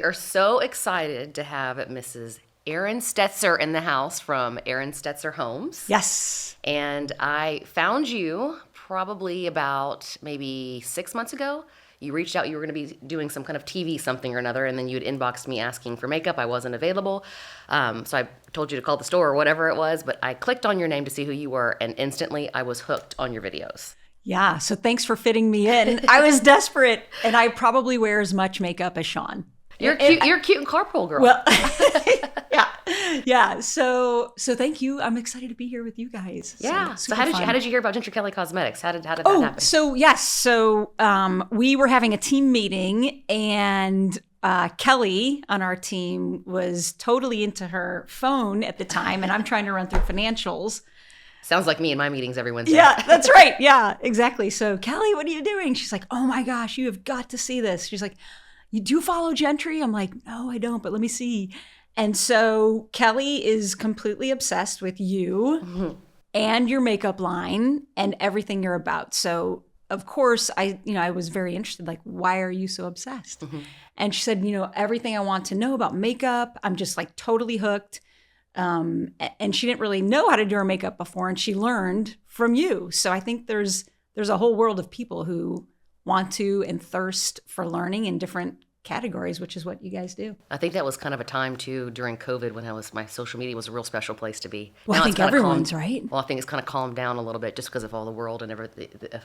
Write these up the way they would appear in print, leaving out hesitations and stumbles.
are so excited to have Mrs. Erin Stetzer in the house from Erin Stetzer Homes. Yes. And I found you probably about maybe 6 months ago. You reached out, you were going to be doing some kind of TV something or another, and then you'd inboxed me asking for makeup. I wasn't available. So I told you to call the store or whatever it was, but I clicked on your name to see who you were, and instantly I was hooked on your videos. Yeah, so thanks for fitting me in. I was desperate, and I probably wear as much makeup as Sean. You're cute. You're a cute and carpool girl. Well, yeah. So thank you. I'm excited to be here with you guys. Yeah. So how did you hear about Ginger Kelly Cosmetics? How did that happen? So yes. So we were having a team meeting, and Kelly on our team was totally into her phone at the time, and I'm trying to run through financials. Sounds like me in my meetings every Wednesday. Yeah, that's right. Yeah, exactly. So Kelly, what are you doing? She's like, oh my gosh, you have got to see this. She's like, you do follow Gentry? I'm like, no, I don't, but let me see. And so Kelly is completely obsessed with you and your makeup line and everything you're about. So of course, I was very interested, like, why are you so obsessed? And she said, everything I want to know about makeup, I'm just like totally hooked. And she didn't really know how to do her makeup before, and she learned from you. So I think there's a whole world of people who want to and thirst for learning in different categories, which is what you guys do. I think that was kind of a time too during COVID when my social media was a real special place to be. Well, now I think everyone's right. Well, I think it's kind of calmed down a little bit just because of all the world and the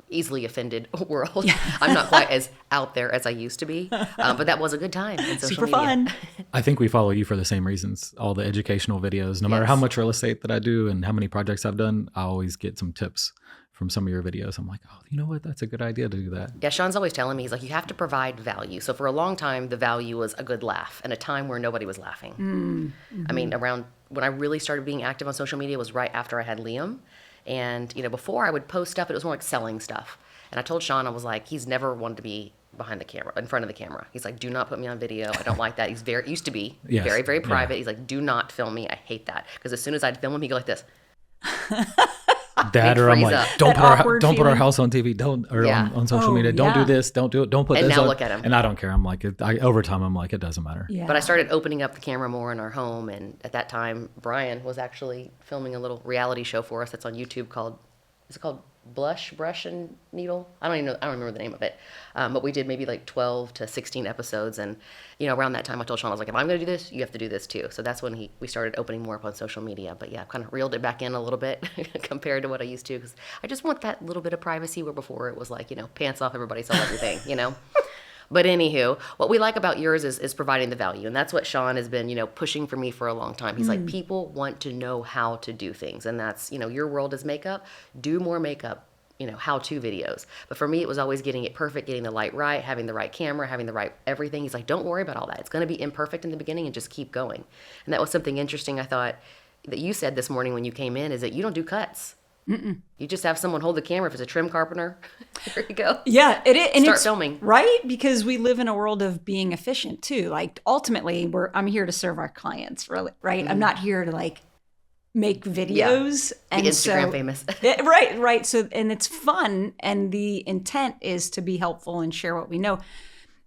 easily offended world. I'm not quite as out there as I used to be, but that was a good time in social Super media. Fun. I think we follow you for the same reasons. All the educational videos, no matter how much real estate that I do and how many projects I've done, I always get some tips from some of your videos. I'm like, oh, you know what? That's a good idea to do that. Yeah, Sean's always telling me, he's like, you have to provide value. So for a long time, the value was a good laugh and a time where nobody was laughing. Mm-hmm. I mean, around when I really started being active on social media was right after I had Liam. And, before I would post stuff, it was more like selling stuff. And I told Sean, I was like, he's never wanted to be behind the camera, in front of the camera. He's like, do not put me on video. I don't like that. He's used to be very, very private. Yeah. He's like, do not film me. I hate that. Because as soon as I'd film him, he'd go like this. That, or I'm like, don't put our house on TV, on social media. Don't do this. Don't do it. Don't put this. And now on. Look at him. And I don't care. I'm like, over time, I'm like, it doesn't matter. Yeah. But I started opening up the camera more in our home, and at that time, Brian was actually filming a little reality show for us that's on YouTube called Brush and Needle? I don't remember the name of it. But we did maybe like 12 to 16 episodes. And, around that time I told Sean, I was like, if I'm going to do this, you have to do this too. So that's when we started opening more up on social media. But yeah, kind of reeled it back in a little bit compared to what I used to. Because I just want that little bit of privacy where before it was like, pants off, everybody saw everything, But anywho, what we like about yours is providing the value. And that's what Sean has been, pushing for me for a long time. He's like, people want to know how to do things. And that's, your world is makeup. Do more makeup, how-to videos. But for me, it was always getting it perfect, getting the light right, having the right camera, having the right everything. He's like, don't worry about all that. It's going to be imperfect in the beginning and just keep going. And that was something interesting I thought that you said this morning when you came in, is that you don't do cuts. Mm-mm. You just have someone hold the camera. If it's a trim carpenter, there you go. Yeah, it is. And start filming. Right? Because we live in a world of being efficient too. Like ultimately, I'm here to serve our clients, really, right? I'm not here to make videos. And Instagram famous. Right. So, and it's fun. And the intent is to be helpful and share what we know.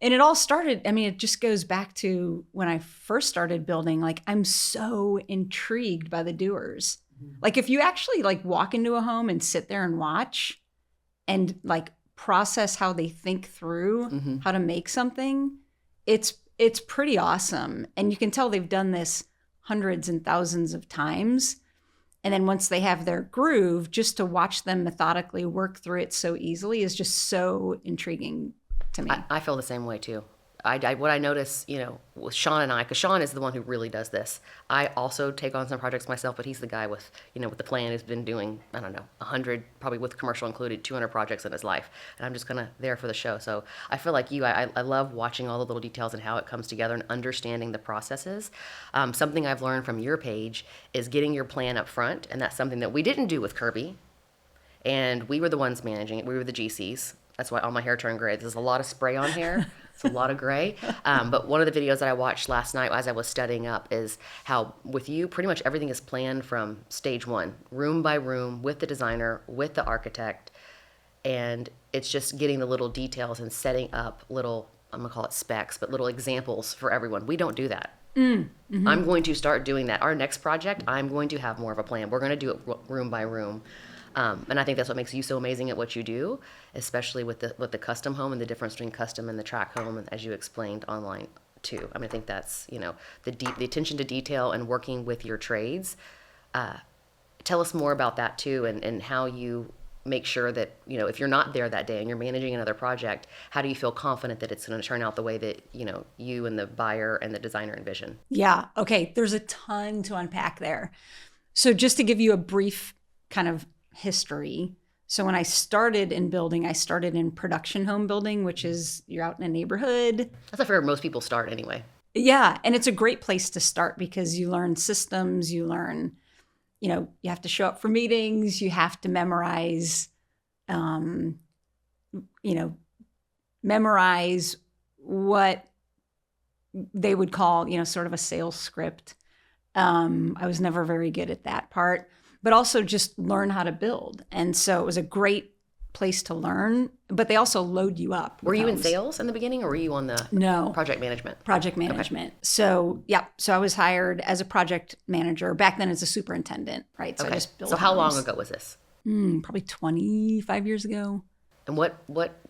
And it all started, it just goes back to when I first started building, I'm so intrigued by the doers. Like if you actually walk into a home and sit there and watch and process how they think through how to make something, it's pretty awesome. And you can tell they've done this hundreds and thousands of times. And then once they have their groove, just to watch them methodically work through it so easily is just so intriguing to me. I feel the same way too. What I notice, with Sean and I, because Sean is the one who really does this. I also take on some projects myself, but he's the guy with the plan. He's been doing, 100, probably with commercial included, 200 projects in his life. And I'm just kind of there for the show. So I feel like you, I love watching all the little details and how it comes together and understanding the processes. Something I've learned from your page is getting your plan up front. And that's something that we didn't do with Kirby. And we were the ones managing it. We were the GCs. That's why all my hair turned gray. There's a lot of spray on hair. It's a lot of gray. But one of the videos that I watched last night as I was studying up is how with you, pretty much everything is planned from stage one, room by room, with the designer, with the architect. And it's just getting the little details and setting up little I'm gonna call it specs, but little examples for everyone. We don't do that. Mm-hmm. I'm going to start doing that. Our next project, I'm going to have more of a plan. We're going to do it room by room. And I think that's what makes you so amazing at what you do, especially with the custom home and the difference between custom and the track home, as you explained online too. I mean, I think that's, the attention to detail and working with your trades. Tell us more about that too, and how you make sure that, if you're not there that day and you're managing another project, how do you feel confident that it's going to turn out the way that, you and the buyer and the designer envision? Yeah. Okay. There's a ton to unpack there. So just to give you a brief kind of history. So when I started in building, I started in production home building, which is you're out in a neighborhood. That's where most people start anyway. Yeah. And it's a great place to start because you learn systems, you learn, you have to show up for meetings, you have to memorize, memorize what they would call, sort of a sales script. I was never very good at that part, but also just learn how to build. And so it was a great place to learn, but they also load you up. Were you in sales in the beginning, or were you on the project management? Project management. Okay. So, yeah. So I was hired as a project manager back then as a superintendent, right? So okay. I just built So how homes. long ago was this? Probably 25 years ago. And what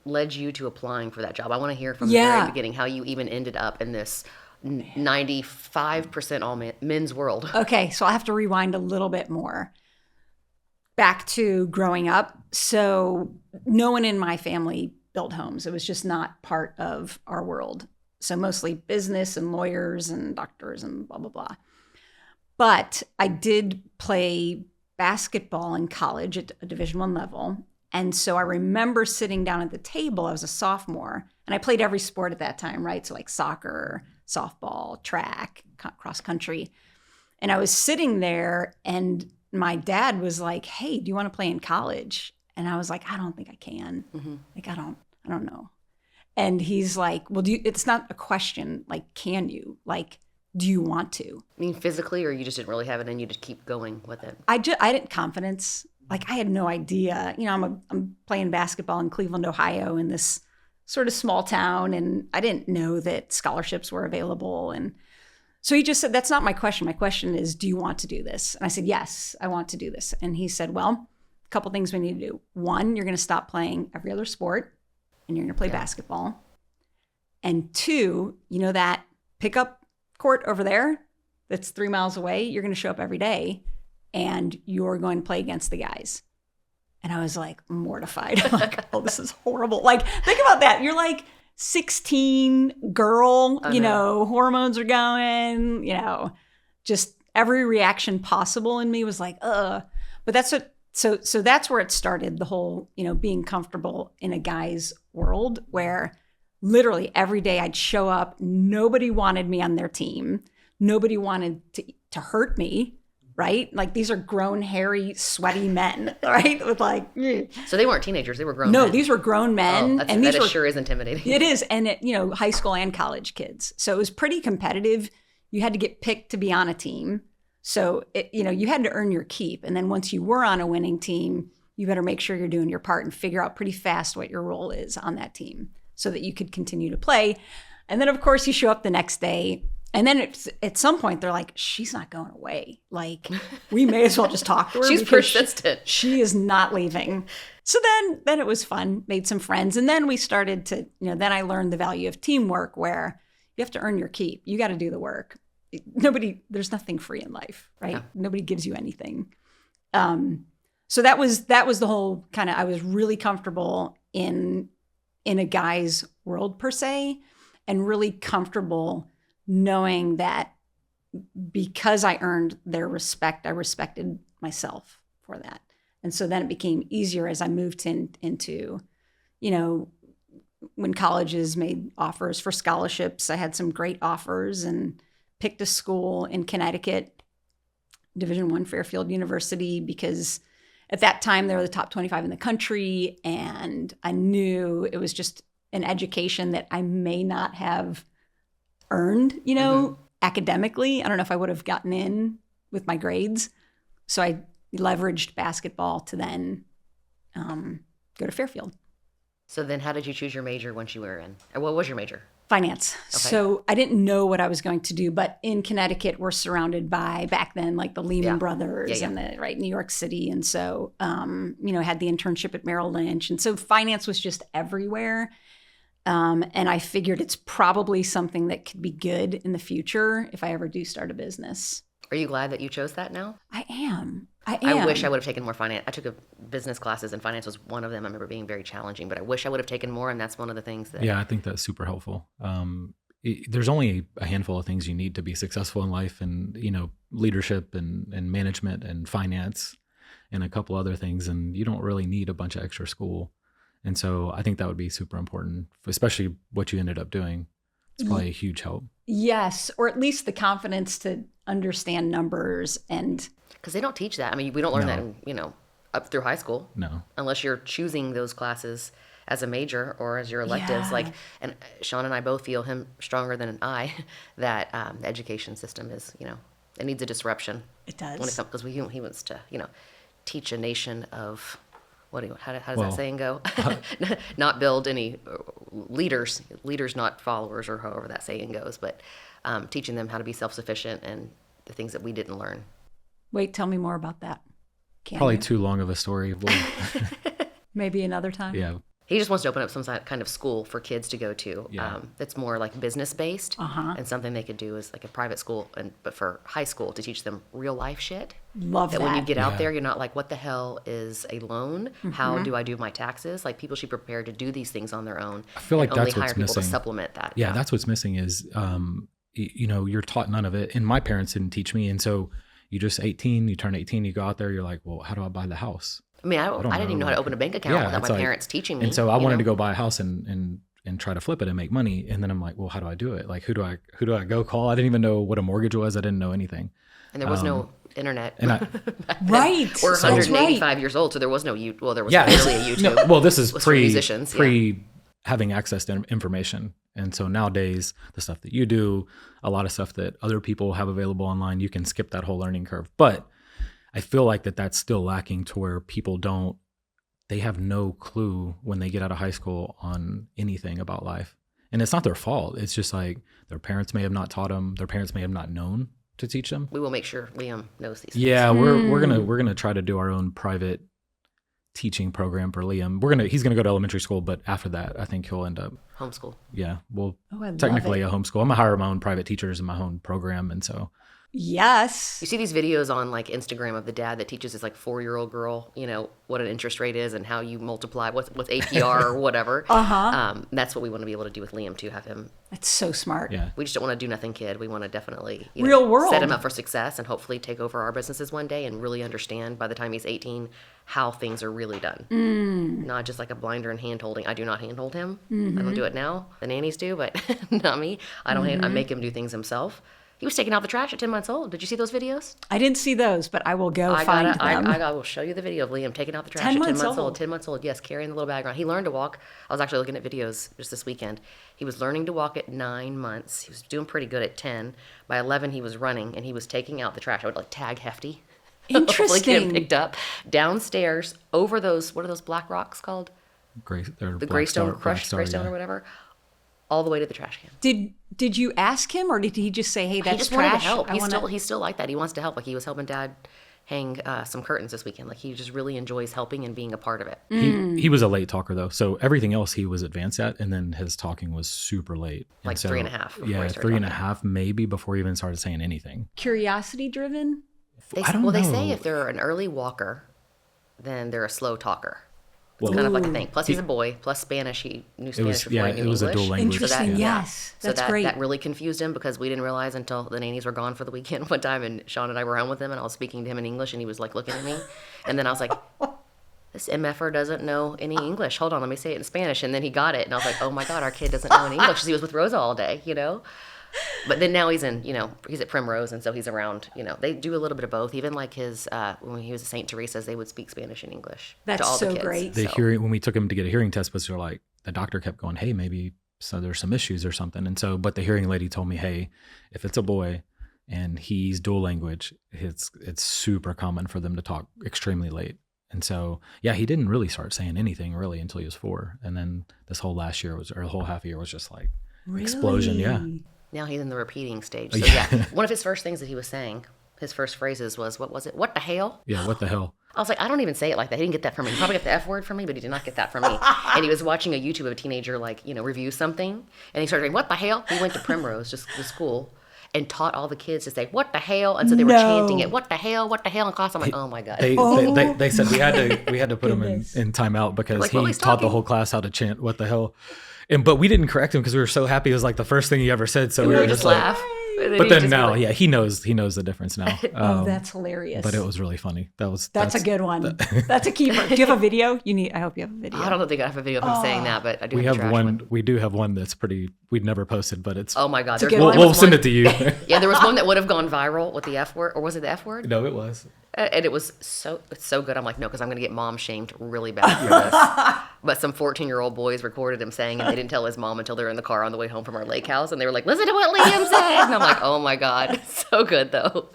led you to applying for that job? I want to hear from the very beginning how you even ended up in this 95% all men's world. Okay. So I have to rewind a little bit more. Back to growing up. So no one in my family built homes. It was just not part of our world. So mostly business and lawyers and doctors and blah, blah, blah. But I did play basketball in college at a Division I level. And so I remember sitting down at the table. I was a sophomore and I played every sport at that time, right? So like soccer, softball, track, cross country. And I was sitting there and my dad was like, "Hey, do you want to play in college?" And I was like, "I don't think I can. Mm-hmm. Like, I don't know." And he's like, "Well, it's not a question. Like, can you? Like, do you want to?" I mean, physically, or you just didn't really have it and you just keep going with it? I didn't confidence. Like, I had no idea. I'm playing basketball in Cleveland, Ohio, in this sort of small town, and I didn't know that scholarships were available. And so he just said, "That's not my question. My question is, do you want to do this?" And I said, "Yes, I want to do this." And he said, "Well, a couple things we need to do. One, you're going to stop playing every other sport and you're going to play basketball. And two, that pickup court over there that's 3 miles away, you're going to show up every day and you're going to play against the guys." And I was like mortified. I'm like, "Oh, this is horrible." Like, think about that. You're like 16 girl, hormones are going, just every reaction possible in me was like, ugh. But that's what, so that's where it started, the whole, being comfortable in a guy's world where literally every day I'd show up. Nobody wanted me on their team. Nobody wanted to hurt me. Right? Like, these are grown, hairy, sweaty men, right? With like, So they weren't teenagers; they were grown. No, men. These were grown men, and that sure is intimidating. It is, and high school and college kids. So it was pretty competitive. You had to get picked to be on a team. So you had to earn your keep, and then once you were on a winning team, you better make sure you're doing your part and figure out pretty fast what your role is on that team, so that you could continue to play. And then, of course, you show up the next day. And then at some point, they're like, "She's not going away. Like, we may as well just talk to her." She's persistent. She is not leaving. So then it was fun, made some friends. And then we started to, then I learned the value of teamwork, where you have to earn your keep. You got to do the work. There's nothing free in life, right? Yeah. Nobody gives you anything. So that was the whole kind of, I was really comfortable in a guy's world per se, and really comfortable knowing that because I earned their respect, I respected myself for that. And so then it became easier as I moved into, when colleges made offers for scholarships. I had some great offers and picked a school in Connecticut, Division I, Fairfield University, because at that time they were the top 25 in the country. And I knew it was just an education that I may not have earned, academically. I don't know if I would have gotten in with my grades. So I leveraged basketball to then go to Fairfield. So then how did you choose your major once you were in? Or what was your major? Finance. Okay. So I didn't know what I was going to do, but in Connecticut, we're surrounded by, back then, like the Lehman Yeah. Brothers Yeah, and New York City. And so, had the internship at Merrill Lynch. And so finance was just everywhere. And I figured it's probably something that could be good in the future if I ever do start a business. Are you glad that you chose that now? I am. I wish I would have taken more finance. I took a business classes, and finance was one of them. I remember being very challenging, but I wish I would have taken more, and that's one of the things that... Yeah, I think that's super helpful. There's only a handful of things you need to be successful in life, and leadership and management and finance and a couple other things, and you don't really need a bunch of extra school. And so I think that would be super important, especially what you ended up doing. It's probably a huge help. Yes, or at least the confidence to understand numbers and... Because they don't teach that. I mean, we don't learn No. that in, up through high school. No. Unless you're choosing those classes as a major or as your electives. Yeah. And Sean and I both feel him stronger than I, that the education system is, it needs a disruption. It does. When it comes, because he wants to, teach a nation of... How does Well, that saying go? Not build any leaders not followers, or however that saying goes, but teaching them how to be self-sufficient and the things that we didn't learn. Wait, tell me more about that. Can Probably you? too long of a story. Maybe another time. Yeah. He just wants to open up some kind of school for kids to go to Yeah. that's more like business based, Uh-huh. and something they could do is like a private school, but for high school, to teach them real life shit. Love that. That when you get out Yeah. there, you're not like, what the hell is a loan? How do I do my taxes? Like, people should be prepared to do these things on their own. I feel like and only that's what's hire people missing. to supplement that. Yeah, that's what's missing is, you're taught none of it. And my parents didn't teach me. And so you just 18, you turn 18, you go out there, you're like, well, how do I buy the house? I mean, I don't didn't even know how to like- open a bank account without it's my like- parents teaching me. And so I you wanted know? to go buy a house and try to flip it and make money. And then I'm like, well, how do I do it? Like, who do I go call? I didn't even know what a mortgage was. I didn't know anything. And there was no internet. And I, Right. We're That's 185 right. years old, so there was no well, there was yeah, barely a YouTube. No, well, this is It was for musicians, pre having access to information. And so nowadays, the stuff that you do, a lot of stuff that other people have available online, you can skip that whole learning curve. But I feel like that's still lacking to where people they have no clue when they get out of high school on anything about life. And it's not their fault. It's just like their parents may have not taught them. Their parents may have not known to teach them. We will make sure Liam knows these Yeah, things. we're gonna try to do our own private teaching program for Liam. He's gonna go to elementary school, but after that, I think he'll end up Homeschool. well, Oh, I love technically it. a homeschool. I'm gonna hire my own private teachers in my own program, and so Yes. You see these videos on like Instagram of the dad that teaches his like 4-year-old girl, what an interest rate is and how you multiply what's APR or whatever. That's what we want to be able to do with Liam too. Have him. That's so smart. yeah. We just don't want to do nothing, kid. We want to definitely Real world. set him up for success and hopefully take over our businesses one day and really understand by the time he's 18 how things are really done. Not just like a blinder and hand holding. I do not hand hold him. I don't do it now. The nannies do, but not me. I don't. I make him do things himself. He was taking out the trash at 10 months old. Did you see those videos? I didn't see those, but I will go find them. I will show you the video of Liam taking out the trash 10 at 10 months months old. old. 10 months old, yes, carrying the little bag around. He learned to walk. I was actually looking at videos just this weekend. He was learning to walk at 9 months. He was doing pretty good at 10. By 11, he was running, and he was taking out the trash. I would like tag Hefty. Hopefully get him Interesting. picked up. Downstairs, over those, what are those black rocks called? The Greystone, crushed Greystone or whatever. All the way to the trash can. Did you ask him, or did he just say, "Hey, that's He just trash"? wanted to help. I wanna-" He's still like that. He wants to help. Like he was helping Dad hang some curtains this weekend. Like he just really enjoys helping and being a part of it. He was a late talker though, so everything else he was advanced at, and then his talking was super late. And Like so, 3.5 before Yeah, he started 3.5 maybe before he even started saying anything. Curiosity driven. I don't They know. say if they're an early walker, then they're a slow talker. It's Well, kind of like a thing. Plus he's a boy. Plus Spanish. He knew Spanish before he knew it was English. a dual language. Interesting. Yeah. Yes, So that's that, great. that really confused him because we didn't realize until the nannies were gone for the weekend one time, and Sean and I were home with him, and I was speaking to him in English, and he was like looking at me, and then I was like, "This MFer doesn't know any English. Hold on, let me say it in Spanish." And then he got it, and I was like, "Oh my God, our kid doesn't know any English." 'Cause he was with Rosa all day, But then now he's he's at Primrose, and so he's around. They do a little bit of both. Even like his when he was at St. Teresa's, they would speak Spanish and English That's to all so the kids. great. The So- hearing, when we took him to get a hearing test, was like the doctor kept going, "Hey, maybe so there's some issues or something." And so, but the hearing lady told me, "Hey, if it's a boy and he's dual language, it's super common for them to talk extremely late." And so, yeah, he didn't really start saying anything really until he was 4. And then this whole last year the whole half year was just like explosion. Yeah. Now he's in the repeating stage. So Yeah. yeah, one of his first things that he was saying, his first phrases was, what was it? What the hell? Yeah. What the hell? I was like, I don't even say it like that. He didn't get that from me. He probably got the F word from me, but he did not get that from me. And he was watching a YouTube of a teenager, like, review something. And he started going, what the hell? He went to Primrose, just the school, and taught all the kids to say, what the hell? And so they were chanting it, what the hell, in class. I'm like, oh my God. They said we had to put him in timeout because Like, he well, he's taught the talking. whole class how to chant what the hell. But we didn't correct him because we were so happy. It was like the first thing he ever said. So we were just like, laugh. but then now, yeah, he knows the difference now. Oh, that's hilarious. But it was really funny. That's a good one. That's a keeper. Do you have a video? I hope you have a video. I don't think I have a video of him saying that, but I do We have have a trash one. We do have one that's pretty. We'd never posted, but it's. Oh my God. a good one. We'll send it to you. Yeah, there was one that would have gone viral with the F word, or was it the F word? No, it was. And it was it's so good. I'm like, no, because I'm going to get mom shamed really bad for this. But some 14-year-old boys recorded him saying, and they didn't tell his mom until they were in the car on the way home from our lake house. And they were like, listen to what Liam said. And I'm like, oh my God, so good though.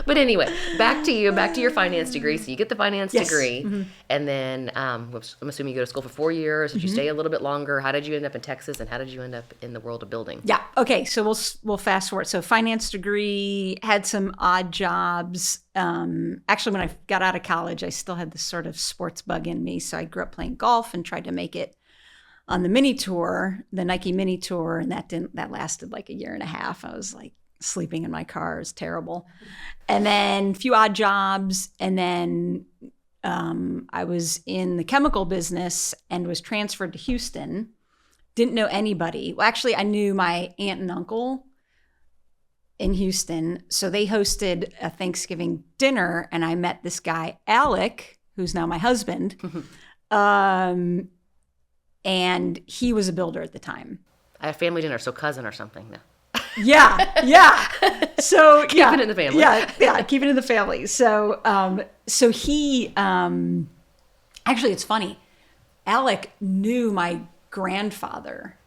But anyway, back to your finance degree. So you get the finance degree. And then I'm assuming you go to school for 4 years. Did you stay a little bit longer? How did you end up in Texas? And how did you end up in the world of building? Yeah. Okay. So we'll fast forward. So finance degree, had some odd jobs. Actually, when I got out of college, I still had this sort of sports bug in me. So I grew up playing golf and tried to make it on the mini tour, the Nike mini tour. And that lasted like a year and a half. I was like sleeping in my car. It was terrible. And then a few odd jobs. And then I was in the chemical business and was transferred to Houston. Didn't know anybody. Well, actually, I knew my aunt and uncle in Houston. So they hosted a Thanksgiving dinner, and I met this guy, Alec, who's now my husband. And he was a builder at the time. I had family dinner, so cousin or something. No. Yeah. So Keep it in the family. Yeah, keep it in the family. So he actually, it's funny. Alec knew my grandfather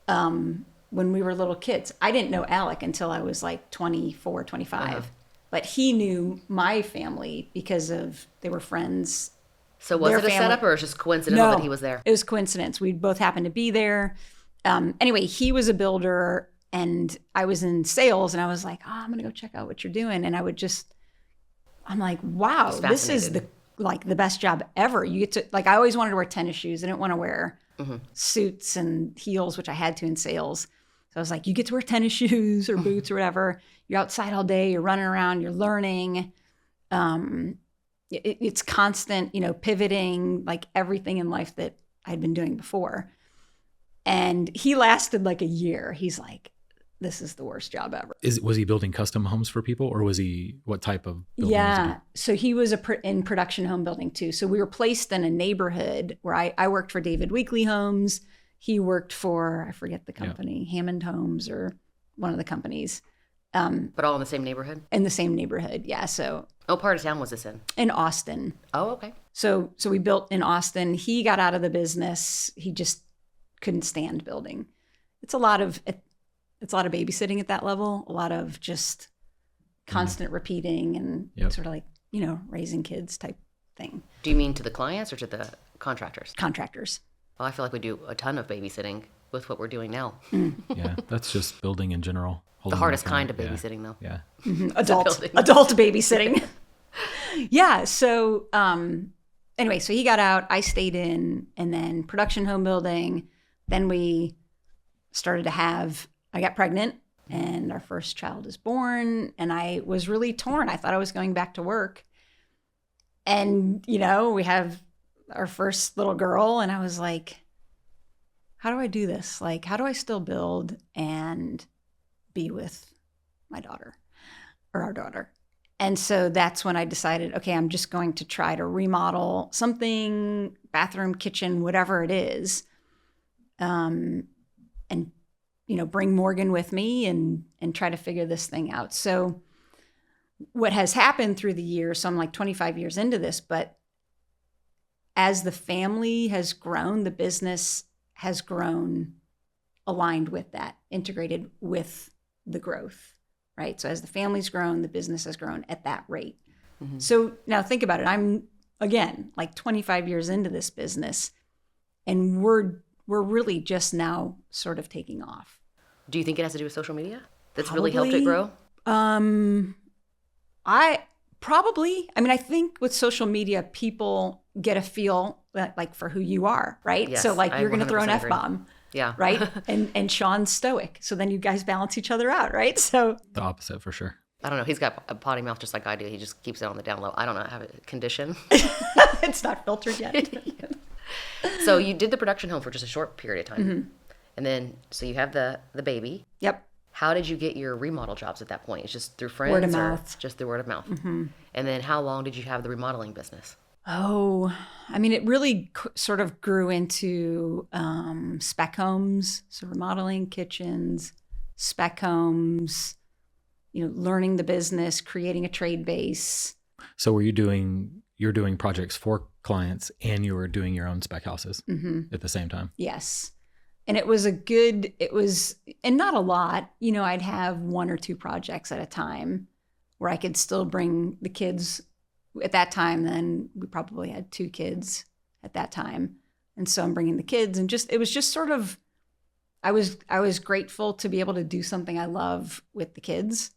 when we were little kids. I didn't know Alec until I was like 24, 25. But he knew my family because they were friends. So was Their it a family- setup or was it just coincidental that he was there? It was coincidence. We both happened to be there. Anyway, he was a builder and I was in sales, and I was like, I'm going to go check out what you're doing. And I'm like, wow, Just this is the best job ever. You get to, like, I always wanted to wear tennis shoes. I didn't want to wear suits and heels, which I had to in sales. So I was like, you get to wear tennis shoes or boots or whatever. You're outside all day. You're running around. You're learning. It's constant, pivoting, like everything in life that I'd been doing before. And he lasted like a year. He's like, this is the worst job ever. Was he building custom homes for people, or was he what type of building? Yeah. So he was in production home building too. So we were placed in a neighborhood where I worked for David Weekley Homes. He worked for, I forget the company, Hammond Homes or one of the companies. But all in the same neighborhood? In the same neighborhood, yeah. So What part of town was this in? in Austin. Oh, okay. So we built in Austin. He got out of the business. He just couldn't stand building. It's a lot of babysitting at that level. A lot of just constant repeating and sort of like raising kids type thing. Do you mean to the clients or to the contractors? Contractors. Well, I feel like we do a ton of babysitting with what we're doing now. Yeah, that's just building in general. The hardest kind of babysitting, though. Yeah. Adult babysitting. Yeah. So anyway, so he got out. I stayed in, and then production home building. Then we started to I got pregnant, and our first child is born, and I was really torn. I thought I was going back to work. And, we have our first little girl, and I was like, how do I do this? Like, how do I still build and be with my daughter or our daughter? And so that's when I decided, okay, I'm just going to try to remodel something, bathroom, kitchen, whatever it is. And, bring Morgan with me and try to figure this thing out. So what has happened through the years, so I'm like 25 years into this, but as the family has grown, the business has grown aligned with that, integrated with the growth, right? So as the family's grown, the business has grown at that rate. Mm-hmm. So now think about it. I'm, again, like 25 years into this business, and we're we're really just now sort of taking off. Do you think it has to do with social media? That's really helped it grow? I think with social media, people get a feel like for who you are, right? Yes, so like I you're going to throw an 100% agree. F-bomb, Yeah. right? And Sean's stoic. So then you guys balance each other out, right? So The opposite for sure. I don't know. He's got a potty mouth just like I do. He just keeps it on the down low. I don't know. I have a condition. it's not filtered yet. So you did the production home for just a short period of time. And then, so you have the baby. Yep. How did you get your remodel jobs at that point? It's just through friends? Word of or mouth. Just through word of mouth. And then how long did you have the remodeling business? Oh, I mean, it really sort of grew into spec homes. So remodeling kitchens, spec homes, learning the business, creating a trade base. So you're doing projects for clients and you were doing your own spec houses at the same time? Yes. And it was and not a lot, I'd have 1 or 2 projects at a time where I could still bring the kids. At that time, then we probably had 2 kids at that time. And so I'm bringing the kids and it was just sort of, I was grateful to be able to do something I love with the kids.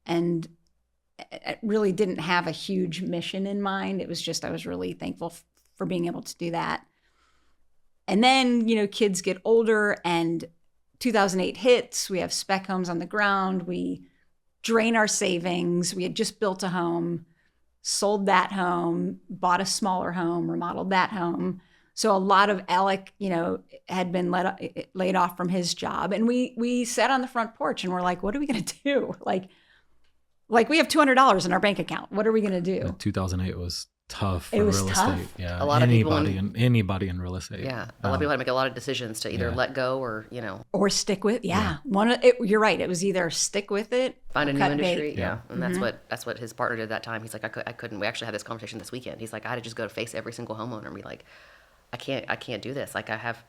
And it really didn't have a huge mission in mind. It was just, I was really thankful for being able to do that. And then, kids get older and 2008 hits, we have spec homes on the ground. We drain our savings. We had just built a home, sold that home, bought a smaller home, remodeled that home. So a lot of Alec, had been laid off from his job. And we sat on the front porch and we're like, what are we going to do? Like we have $200 in our bank account. What are we going to do? 2008 was tough for It was real tough. estate. Yeah. A lot of people anybody in real estate. Yeah. A lot of people had to make a lot of decisions to either let go or, Or stick with, you're right. It was either stick with it, find a new cut industry. bait. Yeah. And that's what his partner did at that time. He's like, I couldn't. We actually had this conversation this weekend. He's like, I had to just go to face every single homeowner and be like, I can't do this. Like I have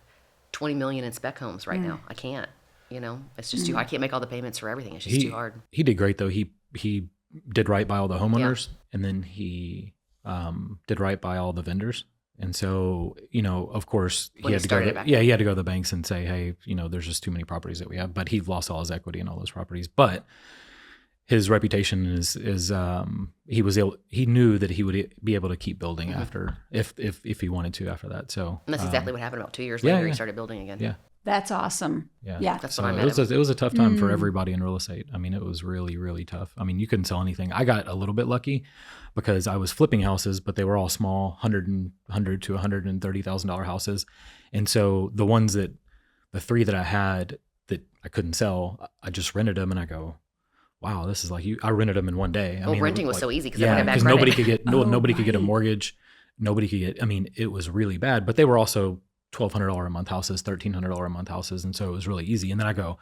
20 million in spec homes right now. I can't, it's just too, I can't make all the payments for everything. It's just too hard. He did great though. He did right by all the homeowners and then he did right by all the vendors. And so, of course he had to go to the banks and say, hey, there's just too many properties that we have, but he lost all his equity in all those properties. But his reputation is he knew that he would be able to keep building after if he wanted to after that. So and that's exactly what happened. About 2 years later, he started building again. Yeah. That's awesome. Yeah. That's So what I meant. it was a tough time for everybody in real estate. I mean, it was really, really tough. I mean, you couldn't sell anything. I got a little bit lucky because I was flipping houses, but they were all small, $100 to $130,000 houses. And so the 3 that I had that I couldn't sell, I just rented them and I go, wow, this is like I rented them in one day. Renting was so easy because because nobody could get nobody could get a mortgage. Nobody could get. I mean, it was really bad. But they were also $1,200 a month houses, $1,300 a month houses, and so it was really easy. And then I go,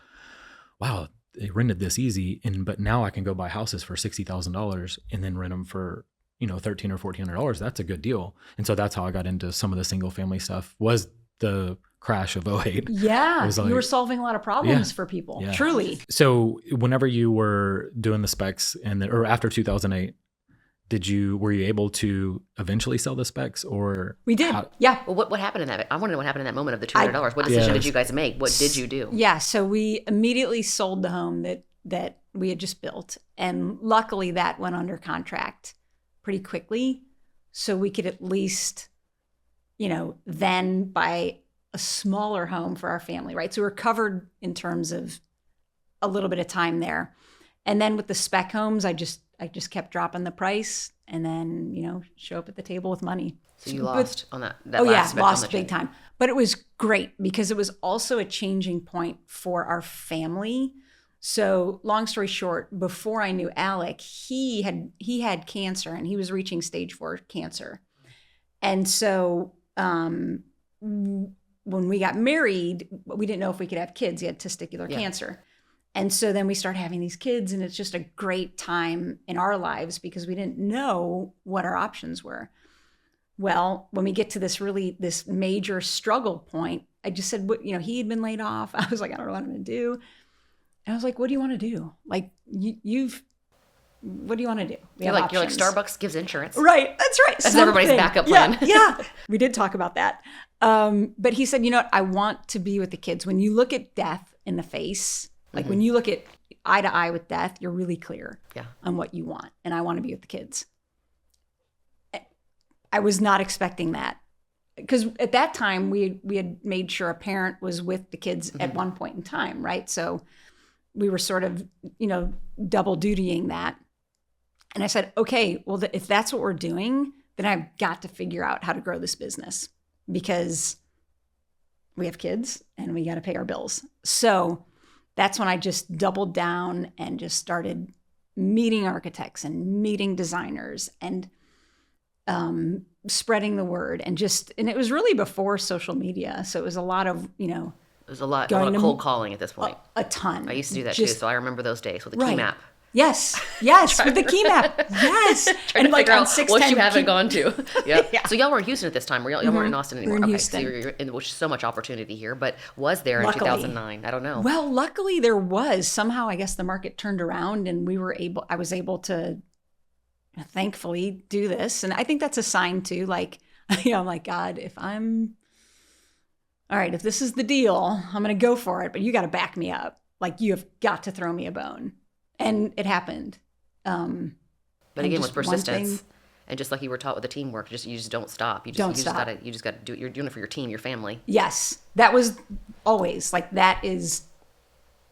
wow, they rented this easy, but now I can go buy houses for $60,000 and then rent them for $1,300 or $1,400. That's a good deal. And so that's how I got into some of the single family stuff. Was the crash of 2008. Yeah, like, you were solving a lot of problems for people, truly. So whenever you were doing the specs or after 2008, were you able to eventually sell the specs or? We did, Well, what happened in that? I want to know what happened in that moment of the $200. What decision did you guys make? What did you do? Yeah, so we immediately sold the home that we had just built. And luckily that went under contract pretty quickly. So we could at least, then buy a smaller home for our family, right? So we're covered in terms of a little bit of time there. And then with the spec homes, I just kept dropping the price and then, show up at the table with money. So you lost on that last spec lost big time. But it was great because it was also a changing point for our family. So long story short, before I knew Alec, he had cancer and he was reaching stage 4 cancer. And so, when we got married, we didn't know if we could have kids. He had testicular cancer. And so then we started having these kids, and it's just a great time in our lives because we didn't know what our options were. Well, when we get to this major struggle point, I just said, he had been laid off. I was like, I don't know what I'm going to do. And I was like, what do you want to do? Like, you've what do you want to do? We You're have like options. Starbucks gives insurance. Right. That's right. That's everybody's backup plan. Yeah. We did talk about that. But he said, you know what? I want to be with the kids. When you look at death in the face, like when you look at eye to eye with death, you're really clear on what you want. And I want to be with the kids. I was not expecting that. Because at that time, we had made sure a parent was with the kids at one point in time, right? So we were sort of, double dutying that. And I said, okay, well, if that's what we're doing, then I've got to figure out how to grow this business because we have kids and we got to pay our bills. So that's when I just doubled down and just started meeting architects and meeting designers and spreading the word and it was really before social media. So it was a lot of, There's a lot of cold calling at this point. A ton. I used to do that too, so I remember those days with the key map. Yes, with the key map. Yes. Trying to figure out what you haven't key... gone to. So y'all were in Houston at this time. Y'all weren't in Austin anymore. We're in okay, Houston. so you're in, which is so much opportunity here, but was there in 2009? I don't know. Well, luckily there was. Somehow I guess the market turned around and I was able to thankfully do this. And I think that's a sign too. Like, I'm like, God, if this is the deal, I'm going to go for it, but you got to back me up. Like you have got to throw me a bone. And it happened. But again, with persistence and just like you were taught with the teamwork, you just don't stop. You just gotta do it. You're doing it for your team, your family. Yes. That was always that is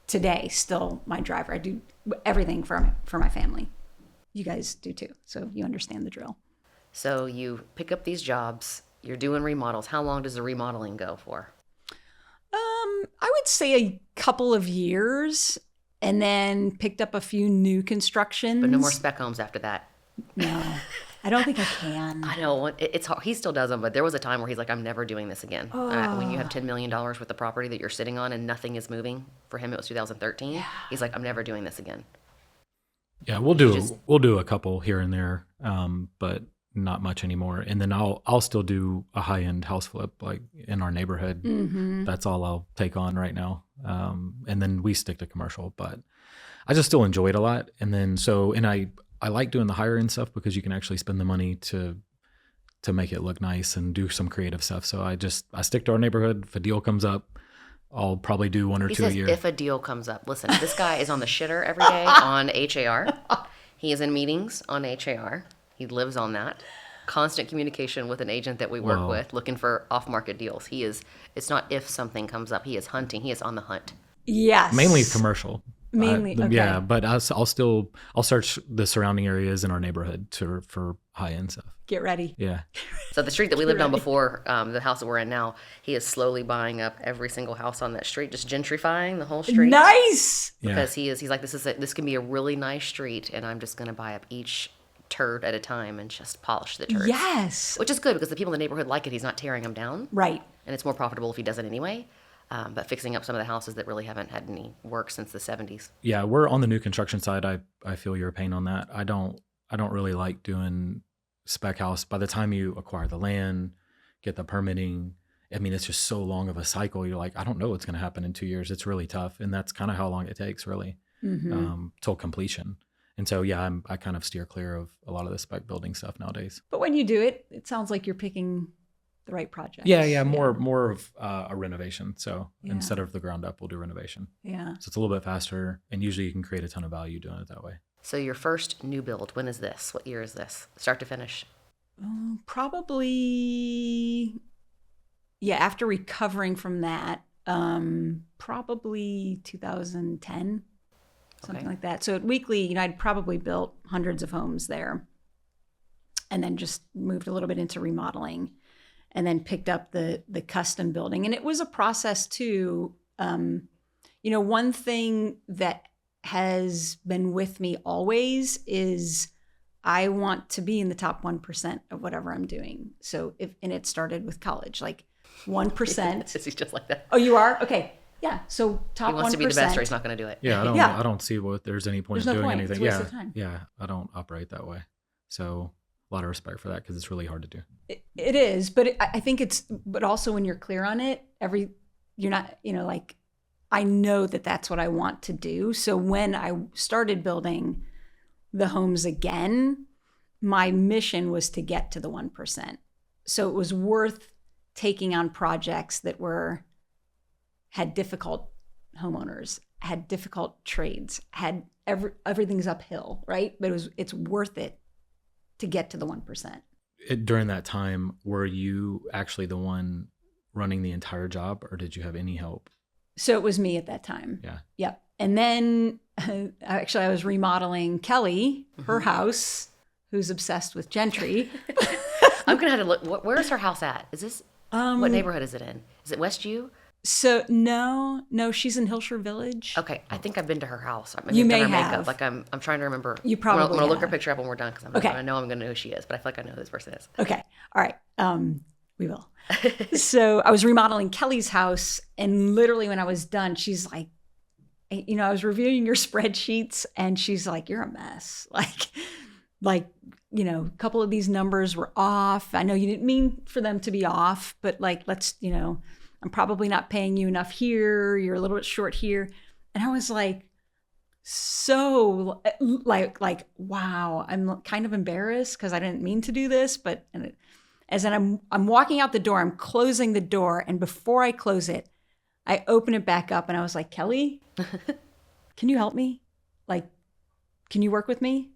today still my driver. I do everything for my family. You guys do too. So you understand the drill. So you pick up these jobs, you're doing remodels. How long does the remodeling go for? I would say a couple of years. And then picked up a few new constructions. But no more spec homes after that. No, I don't think I can. I know. It's hard. He still does them, but there was a time where he's like, I'm never doing this again. When you have $10 million worth of property that you're sitting on and nothing is moving, for him it was 2013, he's like, I'm never doing this again. Yeah, we'll do a couple here and there, but not much anymore. And then I'll still do a high-end house flip like in our neighborhood. That's all I'll take on right now. And then we stick to commercial, but I just still enjoy it a lot. And then I like doing the higher end stuff because you can actually spend the money to make it look nice and do some creative stuff. So I stick to our neighborhood. If a deal comes up, I'll probably do one or two a year. If a deal comes up. Listen, this guy is on the shitter every day on HAR. He is in meetings on HAR. He lives on that. Constant communication with an agent that we work with, looking for off-market deals. It's not if something comes up. He is hunting. He is on the hunt. Yes. Mainly commercial. Okay. Yeah, but I'll search the surrounding areas in our neighborhood for high-end stuff. Get ready. Yeah. So the street that we lived on before, the house that we're in now, he is slowly buying up every single house on that street, just gentrifying the whole street. Nice. Because he's like, this can be a really nice street, and I'm just going to buy up each turd at a time and just polish the turds. Yes. Which is good because the people in the neighborhood like it. He's not tearing them down. Right. And it's more profitable if he does it anyway. But fixing up some of the houses that really haven't had any work since the 70s. Yeah, we're on the new construction side. I feel your pain on that. I don't really like doing spec house. By the time you acquire the land, get the permitting, I mean, it's just so long of a cycle. You're like, I don't know what's going to happen in 2 years. It's really tough. And that's kind of how long it takes really till completion. And so, yeah, I kind of steer clear of a lot of the spec building stuff nowadays. But when you do it, it sounds like you're picking the right project. Yeah, more of a renovation. So instead of the ground up, we'll do renovation. Yeah. So it's a little bit faster, and usually you can create a ton of value doing it that way. So your first new build, when is this? What year is this? Start to finish? Probably, after recovering from that, probably 2010. Something like that. So at Weekly, I'd probably built hundreds of homes there and then just moved a little bit into remodeling and then picked up the custom building. And it was a process too. One thing that has been with me always is I want to be in the top 1% of whatever I'm doing. So and it started with college, like 1%. He's just like that. Oh, you are? Okay. Yeah, so top 1%. He wants to be the best, or he's not going to do it. Yeah, I don't see what there's any point in doing anything. It's a waste of time. Yeah, I don't operate that way. So a lot of respect for that because it's really hard to do. It is, but I think but also when you're clear on it, you're not, I know that that's what I want to do. So when I started building, the homes again, my mission was to get to the 1%. So it was worth taking on projects that had difficult homeowners, had difficult trades, had everything's uphill, right? But it's worth it to get to the 1%. During that time, were you actually the one running the entire job, or did you have any help? So it was me at that time. Yeah. Yep. And then actually I was remodeling Kelly, her house, who's obsessed with Gentry. I'm going to have to look. Where is her house at? Is this, what neighborhood is it in? Is it West U? So no, she's in Hillshire Village. Okay, I think I've been to her house. Maybe You I've may done her have. makeup. Like I'm trying to remember. You probably I'm gonna look her have. picture up when we're done because Okay. I know I'm gonna know who she is, but I feel like I know who this person is. Okay. All right. We will. So I was remodeling Kelly's house, and literally when I was done, she's like, I was reviewing your spreadsheets, and she's like, "You're a mess." Like, a couple of these numbers were off. I know you didn't mean for them to be off, but let's, I'm probably not paying you enough here. You're a little bit short here. And I was like, so wow, I'm kind of embarrassed because I didn't mean to do this, but I'm walking out the door, I'm closing the door. And before I close it, I open it back up and I was like, Kelly, can you help me? Can you work with me?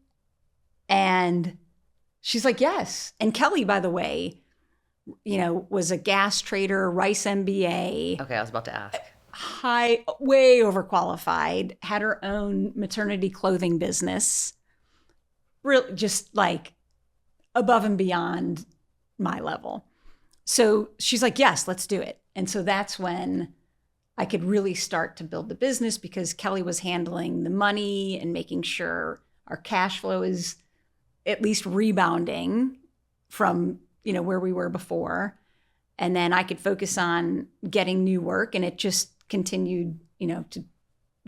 And she's like, yes. And Kelly, by the way, was a gas trader, Rice MBA. Okay, I was about to ask. Way overqualified, had her own maternity clothing business, really just above and beyond my level. So she's like, yes, let's do it. And so that's when I could really start to build the business, because Kelly was handling the money and making sure our cash flow is at least rebounding from, where we were before. And then I could focus on getting new work, and it just continued, to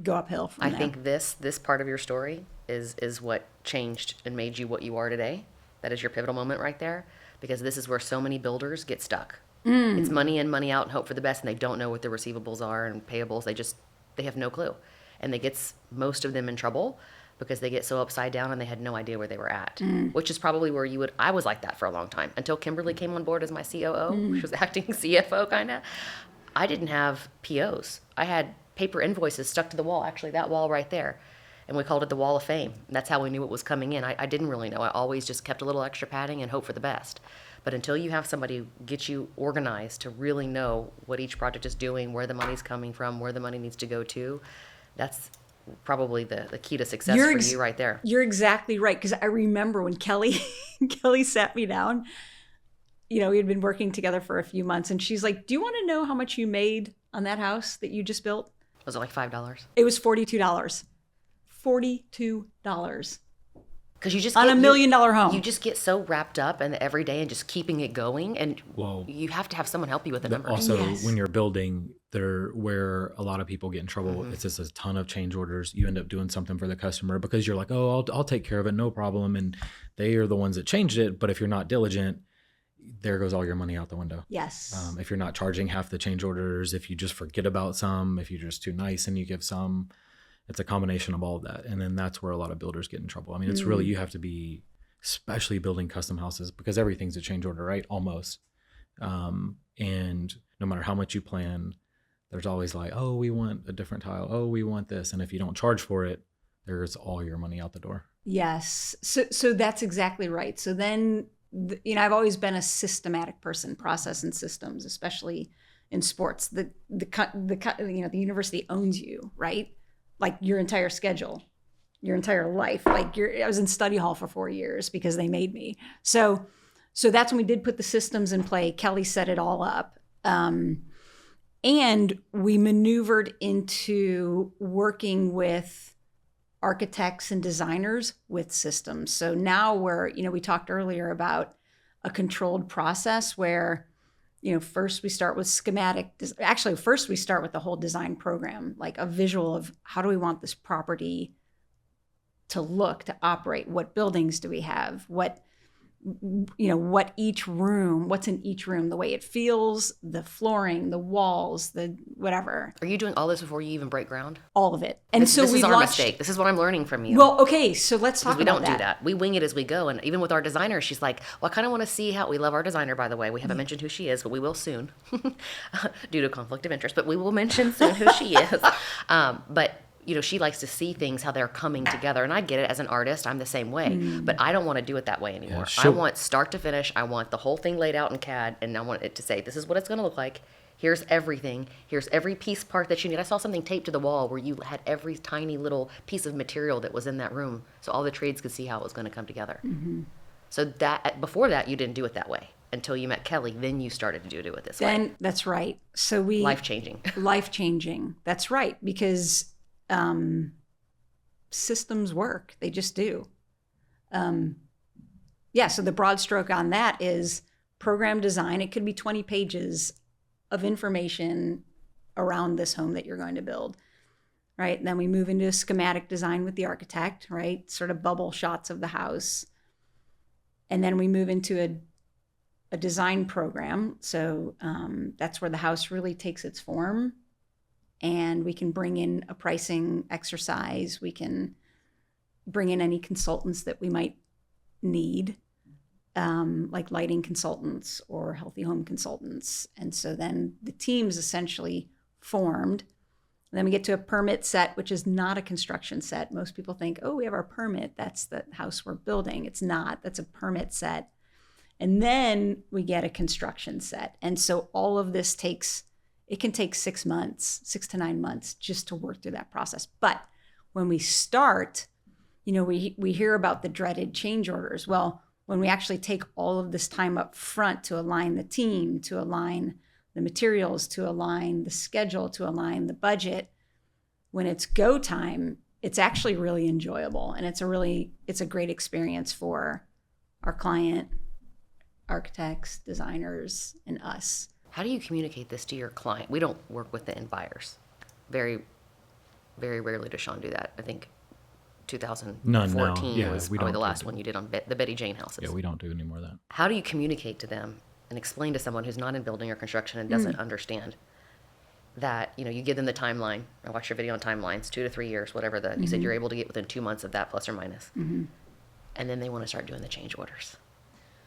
go uphill from there. I think this part of your story is what changed and made you what you are today. That is your pivotal moment right there, because this is where so many builders get stuck. It's money in, money out, and hope for the best, and they don't know what their receivables are and payables. They have no clue. And that gets most of them in trouble because they get so upside down and they had no idea where they were at, which is probably where I was like that for a long time until Kimberly came on board as my COO. She was acting CFO kind of. I didn't have POs. I had paper invoices stuck to the wall, actually that wall right there. And we called it the Wall of Fame. And that's how we knew what was coming in. I didn't really know. I always just kept a little extra padding and hope for the best. But until you have somebody get you organized to really know what each project is doing, where the money's coming from, where the money needs to go to, that's probably the key to success for you right there. You're exactly right. Because I remember when Kelly sat me down, we had been working together for a few months, and she's like, do you want to know how much you made on that house that you just built? Was it like $5? It was $42. $42. Because you just on $1 million home. You just get so wrapped up in the everyday and just keeping it going, and you have to have someone help you with the numbers. Also, Yes. when you're building, where a lot of people get in trouble, it's just a ton of change orders. You end up doing something for the customer because you're like, oh, I'll take care of it, no problem, and they are the ones that changed it. But if you're not diligent, there goes all your money out the window. Yes. If you're not charging half the change orders, if you just forget about some, if you're just too nice and you give some. It's a combination of all of that. And then that's where a lot of builders get in trouble. I mean, it's really, you have to be, especially building custom houses, because everything's a change order, right? Almost. And no matter how much you plan, there's always oh, we want a different tile. Oh, we want this. And if you don't charge for it, there's all your money out the door. Yes. So that's exactly right. So then, I've always been a systematic person, process and systems, especially in sports. The university owns you, right? Your entire schedule, your entire life. I was in study hall for 4 years because they made me. So that's when we did put the systems in play. Kelly set it all up. And we maneuvered into working with architects and designers with systems. So now we talked earlier about a controlled process where first we start with first we start with the whole design program, a visual of how do we want this property to look, to operate, what buildings do we have, what what's in each room, the way it feels, the flooring, the walls, the whatever. Are you doing all this before you even break ground? All of it. And so this we is our launched, mistake. This is what I'm learning from you. Well, okay, so let's talk we about don't do that. We wing it as we go. And even with our designer, she's like, well, I kind of want to see how we love our designer, by the way. We haven't mentioned who she is, but we will soon due to conflict of interest, but we will mention soon who she is. But she likes to see things, how they're coming together. And I get it as an artist. I'm the same way, but I don't want to do it that way anymore. I want start to finish. I want the whole thing laid out in CAD, and I want it to say, this is what it's going to look like. Here's everything. Here's every piece part that you need. I saw something taped to the wall where you had every tiny little piece of material that was in that room, so all the trades could see how it was going to come together. Mm-hmm. So that before that, you didn't do it that way until you met Kelly. Then you started to do it this way. That's right. So life-changing. Life-changing. That's right, because systems work. They just do. So the broad stroke on that is program design. It could be 20 pages of information around this home that you're going to build, right? And then we move into schematic design with the architect, right? Sort of bubble shots of the house. And then we move into a design program. So that's where the house really takes its form. And we can bring in a pricing exercise. We can bring in any consultants that we might need, like lighting consultants or healthy home consultants. And so then the team's essentially formed. And then we get to a permit set, which is not a construction set. Most people think, oh, we have our permit. That's the house we're building. It's not. That's a permit set. And then we get a construction set. And so all of this it can take 6 to 9 months just to work through that process. But when we start, we hear about the dreaded change orders. Well, when we actually take all of this time up front to align the team, to align the materials, to align the schedule, to align the budget, when it's go time, it's actually really enjoyable. And it's a great experience for our client, architects, designers, and us. How do you communicate this to your client? We don't work with the end buyers. Very, very rarely does Sean do that. I think 2014 was probably the last one you did on the Betty Jane houses. Yeah, we don't do any more of that. How do you communicate to them and explain to someone who's not in building or construction and doesn't understand that, you give them the timeline. I watched your video on timelines, 2 to 3 years, whatever you said you're able to get within 2 months of that, plus or minus. Mm-hmm. And then they want to start doing the change orders.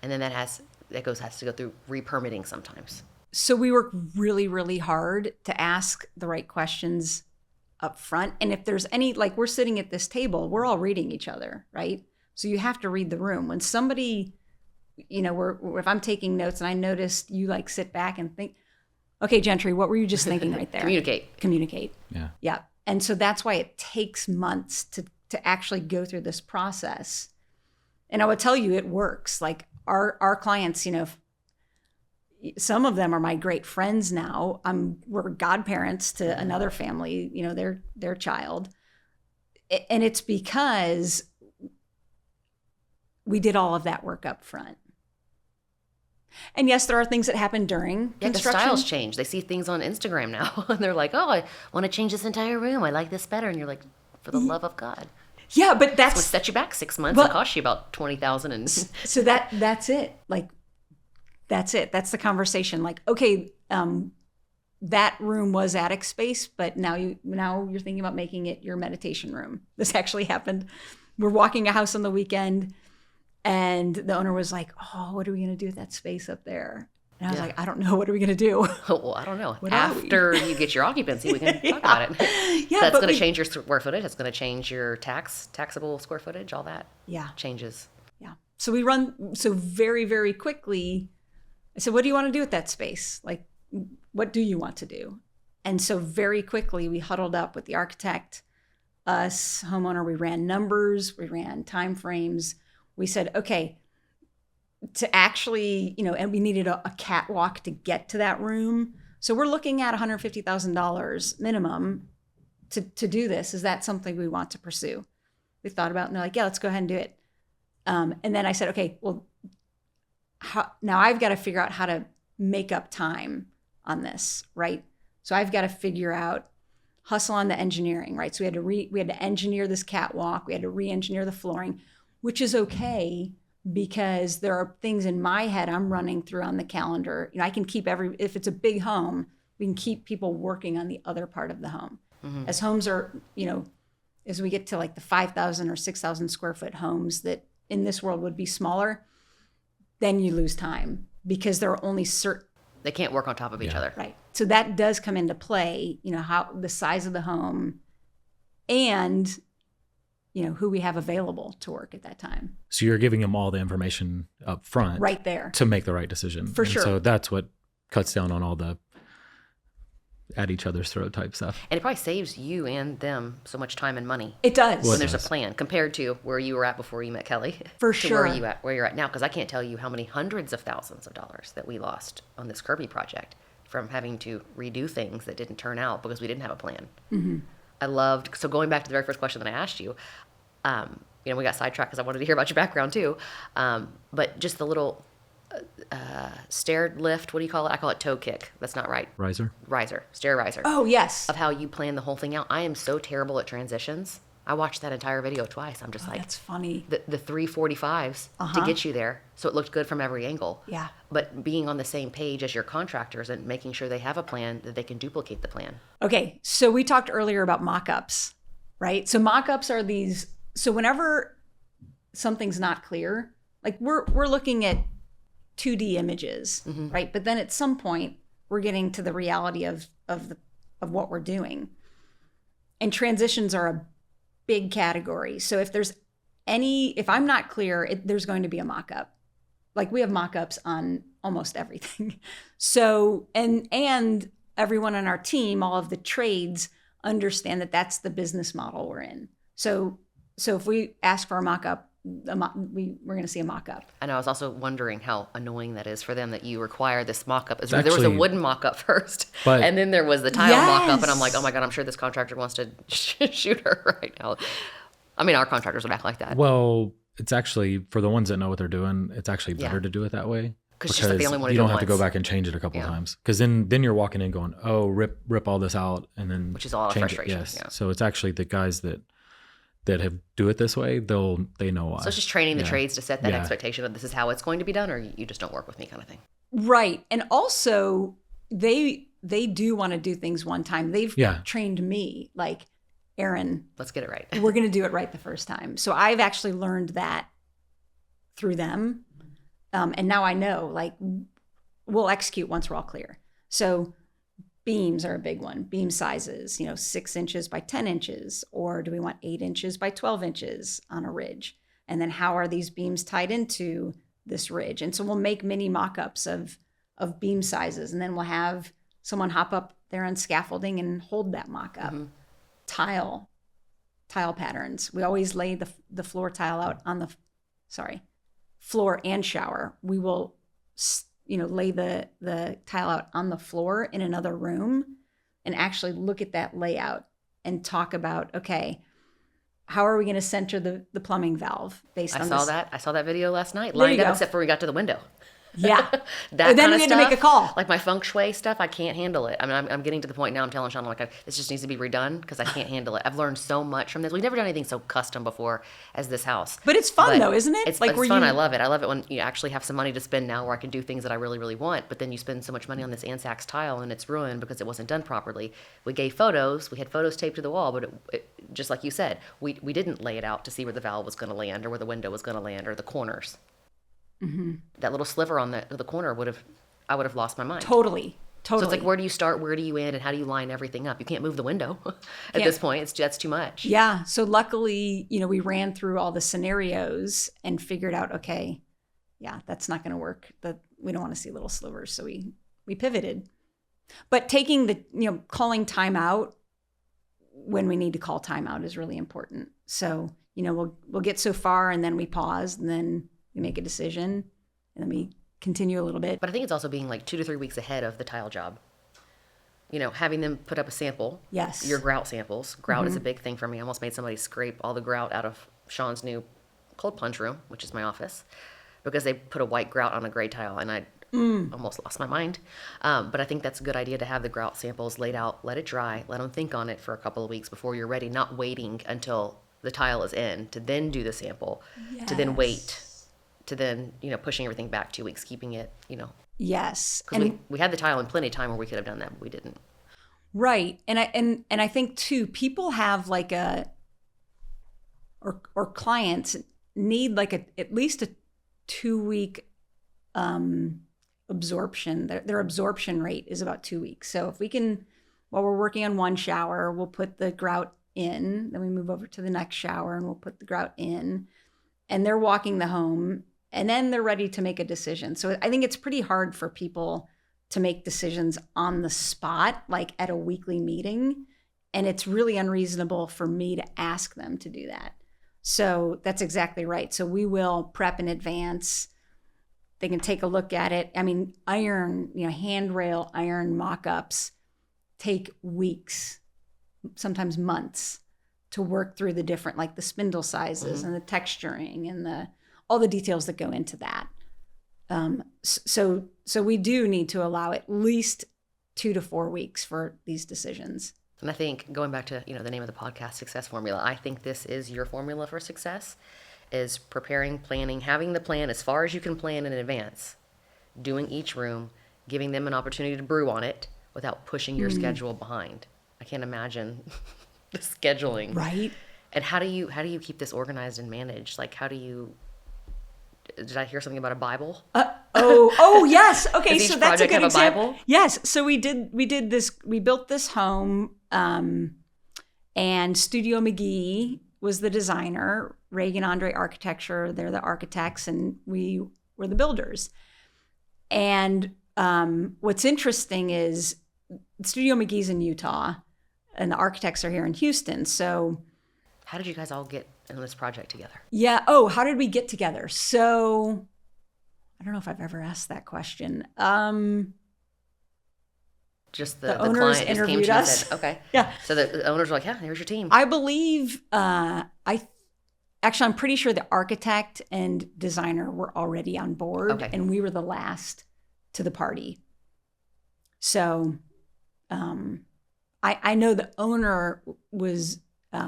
And then that has to go through re-permitting sometimes. So we work really, really hard to ask the right questions up front. And if there's any, like we're sitting at this table, we're all reading each other, right? So you have to read the room. When somebody, if I'm taking notes and I noticed you sit back and think, okay, Gentry, what were you just thinking right there? Communicate. Yeah. Yeah. And so that's why it takes months to actually go through this process. And I would tell you it works. Like our clients, some of them are my great friends now. We're godparents to another family, their child. And it's because we did all of that work up front. And yes, there are things that happen during construction. The styles change. They see things on Instagram now, and they're like, oh, I want to change this entire room. I like this better. And you're like, for the love of God. Yeah, but that's what set you back 6 months. It cost you about $20,000. And so that's it. That's it. That's the conversation. Like, okay, that room was attic space, but now you're thinking about making it your meditation room. This actually happened. We're walking a house on the weekend, and the owner was like, "Oh, what are we going to do with that space up there?" And I was like, "I don't know. What are we going to do?" Well, I don't know. After you get your occupancy, we can talk about it. Yeah, that's going to change your square footage. That's going to change your taxable square footage. All that changes. Yeah. So we run very, very quickly. I said, what do you want to do with that space? Like, what do you want to do? And so very quickly we huddled up with the architect, us, homeowner. We ran numbers, we ran time frames. We said, okay, to actually, and we needed a catwalk to get to that room. So we're looking at $150,000 minimum to do this. Is that something we want to pursue? We thought about it, and they're like, yeah, let's go ahead and do it. And then I said, okay, well, now I've got to figure out how to make up time on this, right? So I've got to figure out, hustle on the engineering, right? So we had to engineer this catwalk. We had to re-engineer the flooring, which is okay, because there are things in my head I'm running through on the calendar. I can keep if it's a big home, we can keep people working on the other part of the home. As homes are, as we get to like the 5,000 or 6,000 square foot homes that in this world would be smaller, then you lose time because there are only certain. They can't work on top of each other. Right. So that does come into play, how the size of the home and, who we have available to work at that time. So you're giving them all the information up front. Right there. To make the right decision. For sure. So that's what cuts down on all the at each other's throat type stuff. And it probably saves you and them so much time and money. It does. When there's a plan compared to where you were at before you met Kelly. For to sure. Where you're at now. Because I can't tell you how many hundreds of thousands of dollars that we lost on this Kirby project from having to redo things that didn't turn out because we didn't have a plan. So going back to the very first question that I asked you, we got sidetracked because I wanted to hear about your background too. But just the little stair lift, what do you call it? I call it toe kick. That's not right. Riser. Stair riser. Oh, yes. Of how you plan the whole thing out. I am so terrible at transitions. I watched that entire video twice. I'm just like, that's funny. The 345s to get you there. So it looked good from every angle. Yeah. But being on the same page as your contractors and making sure they have a plan that they can duplicate the plan. Okay. So we talked earlier about mock-ups, right? So mock-ups are these, so whenever something's not clear, like we're looking at 2D images, right? But then at some point we're getting to the reality of what we're doing. And transitions are a big category. So if I'm not clear, there's going to be a mock-up. Like we have mock-ups on almost everything. So, and everyone on our team, all of the trades understand that that's the business model we're in. So if we ask for a mock-up, we're going to see a mock-up. And I was also wondering how annoying that is for them that you require this mock-up. There was a wooden mock-up first, and then there was the tile mock-up, and I'm like, oh my God, I'm sure this contractor wants to shoot her right now. I mean, our contractors would act like that. Well, it's actually, for the ones that know what they're doing, it's actually better to do it that way. Because they only want to you do don't it have to go once. back and change it a couple times. Because then you're walking in going, oh, rip all this out, and then which is a lot of frustration. Yes. Yeah. So it's actually the guys that have do it this way, they know why. So it's just training the trades to set that expectation of this is how it's going to be done, or you just don't work with me kind of thing. Right. And also they do want to do things one time. They've trained me, like, Erin, let's get it right. We're going to do it right the first time. So I've actually learned that through them. And now I know, like, we'll execute once we're all clear. So beams are a big one. Beam sizes, 6 inches by 10 inches, or do we want 8 inches by 12 inches on a ridge? And then how are these beams tied into this ridge? And so we'll make mini mock-ups of beam sizes, and then we'll have someone hop up there on scaffolding and hold that mock-up. Tile patterns. We always lay the floor tile out on floor and shower. We will lay the tile out on the floor in another room and actually look at that layout and talk about, okay, how are we going to center the plumbing valve based on this? I saw that video last night, lined up except for we got to the window. Yeah. Then we had to make a call. Like my feng shui stuff, I can't handle it. I mean, I'm getting to the point now, I'm telling Sean, this just needs to be redone because I can't handle it. I've learned so much from this. We've never done anything so custom before as this house. But it's fun though, isn't it? It's fun. I love it. I love it when you actually have some money to spend now where I can do things that I really, really want. But then you spend so much money on this Ansax tile and it's ruined because it wasn't done properly. We gave photos. We had photos taped to the wall, but it just like you said, we didn't lay it out to see where the valve was going to land or where the window was going to land or the corners. That little sliver on the corner I would have lost my mind. Totally. So it's like, where do you start? Where do you end? And how do you line everything up? You can't move the window at this point. That's too much. Yeah. So luckily, we ran through all the scenarios and figured out, okay, yeah, that's not going to work. But we don't want to see little slivers. So we pivoted. But taking calling timeout when we need to call timeout is really important. So, we'll get so far and then we pause and then we make a decision and then we continue a little bit. But I think it's also being like 2 to 3 weeks ahead of the tile job. Having them put up a sample. Yes. Your grout samples. Grout is a big thing for me. I almost made somebody scrape all the grout out of Sean's new cold plunge room, which is my office, because they put a white grout on a gray tile and I almost lost my mind. But I think that's a good idea to have the grout samples laid out, let it dry, let them think on it for a couple of weeks before you're ready, not waiting until the tile is in to then do the sample, to then wait to then, pushing everything back 2 weeks, keeping it, Yes. because we had the tile and plenty of time where we could have done that, but we didn't. Right. And I think too, people have like or clients need like at least a 2-week absorption. Their absorption rate is about 2 weeks. So if we can, while we're working on one shower, we'll put the grout in, then we move over to the next shower and we'll put the grout in, and they're walking the home, and then they're ready to make a decision. So I think it's pretty hard for people to make decisions on the spot, like at a weekly meeting. And it's really unreasonable for me to ask them to do that. So that's exactly right. So we will prep in advance. They can take a look at it. I mean, handrail iron mock-ups take weeks, sometimes months, to work through the different, like the spindle sizes and the texturing and all the details that go into that. So we do need to allow at least 2 to 4 weeks for these decisions. And I think going back to, the name of the podcast, Success Formula, I think this is your formula for success, is preparing, planning, having the plan as far as you can plan in advance, doing each room, giving them an opportunity to brew on it without pushing your schedule behind. I can't imagine the scheduling. Right. And how do you keep this organized and managed? Like, did I hear something about a Bible? Oh yes. Okay, Does so each that's a project good have a example. Bible? Yes. So we did this. We built this home, and Studio McGee was the designer. Reagan Andre Architecture, they're the architects, and we were the builders. And what's interesting is Studio McGee's in Utah, and the architects are here in Houston. So How did you guys all get in this project together? yeah. Oh, how did we get together? So I don't know if I've ever asked that question. Just the owners client just came interviewed to you and us. said, okay. Yeah. So the owners were like, yeah, here's your team. I believe, I'm pretty sure the architect and designer were already on board, Okay. and we were the last to the party. So I know the owner was,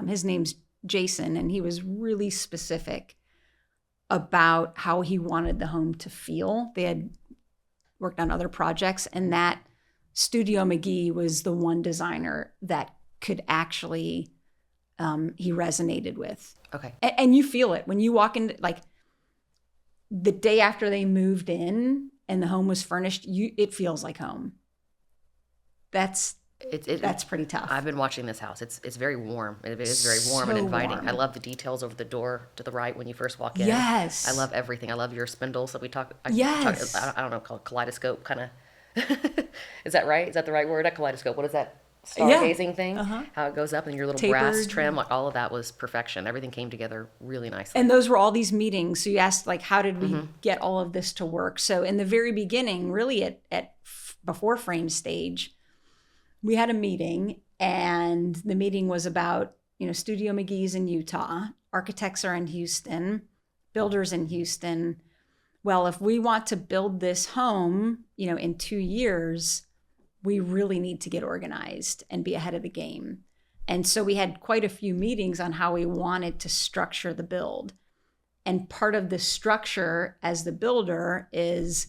his name's Jason, and he was really specific about how he wanted the home to feel. They had worked on other projects, and that Studio McGee was the one designer that could actually, he resonated with. Okay. And you feel it when you walk in, like the day after they moved in and the home was furnished, it feels like home. That's pretty tough. I've been watching this house. It's very warm. It is very warm and So inviting. warm. I love the details over the door to the right when you first walk in. Yes. I love everything. I love your spindles that we talk. Yes. I don't know, called kaleidoscope kind of. Is that right? Is that the right word? A kaleidoscope. What is that? Stargazing thing? How it goes up and your little brass Tapered. trim. Like all of that was perfection. Everything came together really nicely. And those were all these meetings. So you asked, like, how did we get all of this to work? So in the very beginning, really at before frame stage, we had a meeting, and the meeting was about, Studio McGee's in Utah, architects are in Houston, builders in Houston. Well, if we want to build this home, in 2 years, we really need to get organized and be ahead of the game. And so we had quite a few meetings on how we wanted to structure the build. And part of the structure as the builder is,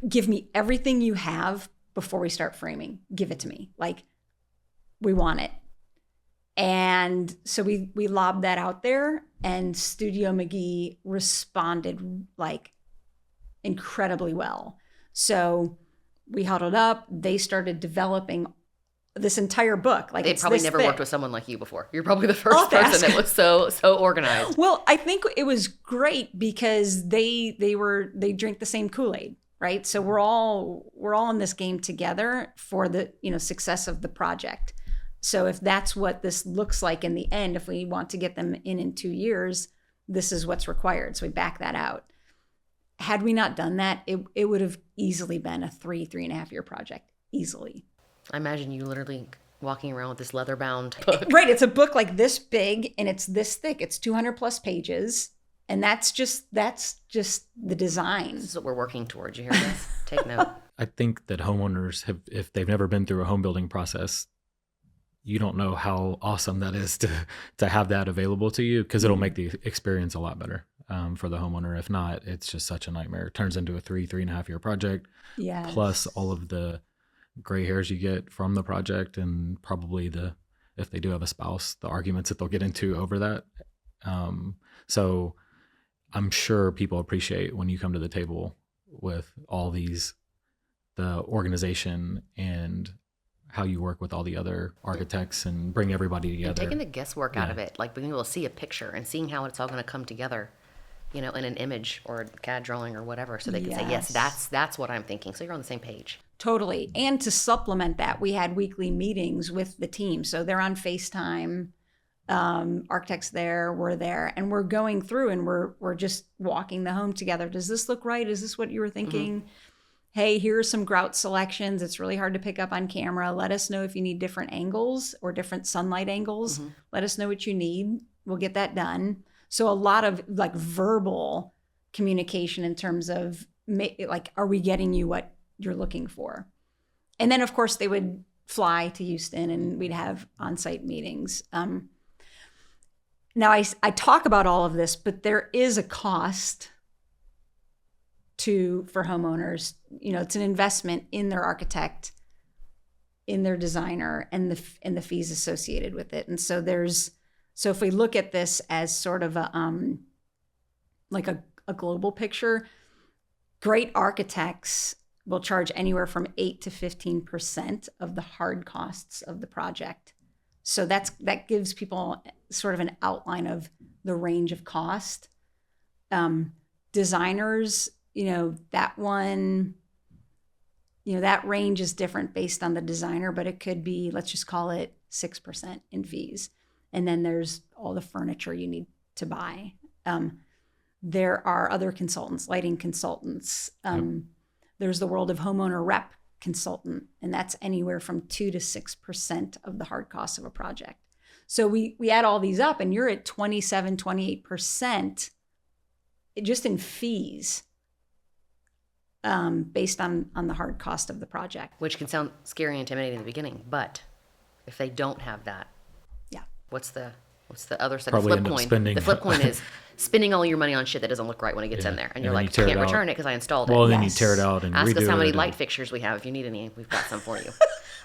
give me everything you have before we start framing. Give it to me. Like, we want it. And so we lobbed that out there, and Studio McGee responded like incredibly well. So we huddled up. They started developing this entire book. Like, they probably never worked with someone like you before. You're probably the first I'll person ask. that was so organized. Well, I think it was great because they drink the same Kool-Aid, right? So we're all in this game together for the success of the project. So if that's what this looks like in the end, if we want to get them in 2 years, this is what's required. So we back that out. Had we not done that, it would have easily been a 3.5 year project, easily. I imagine you literally walking around with this leather-bound book. Right, it's a book like this big and it's this thick. It's 200 plus pages, and that's just the design. This is what we're working towards. You hear this? Take note. I think that homeowners have, if they've never been through a home building process, you don't know how awesome that is to have that available to you, because it'll make the experience a lot better. for the homeowner. If not, it's just such a nightmare. It turns into a 3.5 year project, Yes. plus all of the gray hairs you get from the project, and probably if they do have a spouse, the arguments that they'll get into over that. So I'm sure people appreciate when you come to the table with all the organization and how you work with all the other architects and bring everybody together. And taking the guesswork out of it, like being able to see a picture and seeing how it's all going to come together, in an image or a CAD drawing or whatever, so they can say, yes, that's what I'm thinking. So you're on the same page. Totally. And to supplement that, we had weekly meetings with the team. So they're on FaceTime. Architects there, we're there, and we're going through and we're just walking the home together. Does this look right? Is this what you were thinking? Mm-hmm. Hey, here are some grout selections. It's really hard to pick up on camera. Let us know if you need different angles or different sunlight angles. Mm-hmm. Let us know what you need. We'll get that done. So a lot of like verbal communication in terms of like, are we getting you what you're looking for? And then of course they would fly to Houston and we'd have on-site meetings. Now, I talk about all of this, but there is a cost for homeowners. It's an investment in their architect, in their designer, and the fees associated with it. And so if we look at this as sort of a global picture, great architects will charge anywhere from 8 to 15% of the hard costs of the project. So that gives people sort of an outline of the range of cost. Designers, that one, that range is different based on the designer, but it could be, let's just call it 6% in fees. And then there's all the furniture you need to buy. There are other consultants, lighting consultants. There's the World of Homeowner Rep consultant, and that's anywhere from 2 to 6% of the hard costs of a project. So we add all these up and you're at 27, 28% just in fees based on the hard cost of the project. Which can sound scary and intimidating in the beginning, but if they don't have that, what's the other side? Probably the flip coin. Spending. The flip coin is spending all your money on shit that doesn't look right when it gets in there, and you're like, I can't return it because I installed it. Well, then you tear it out and ask redo us how many it light fixtures we have. If you need any, we've got some for you.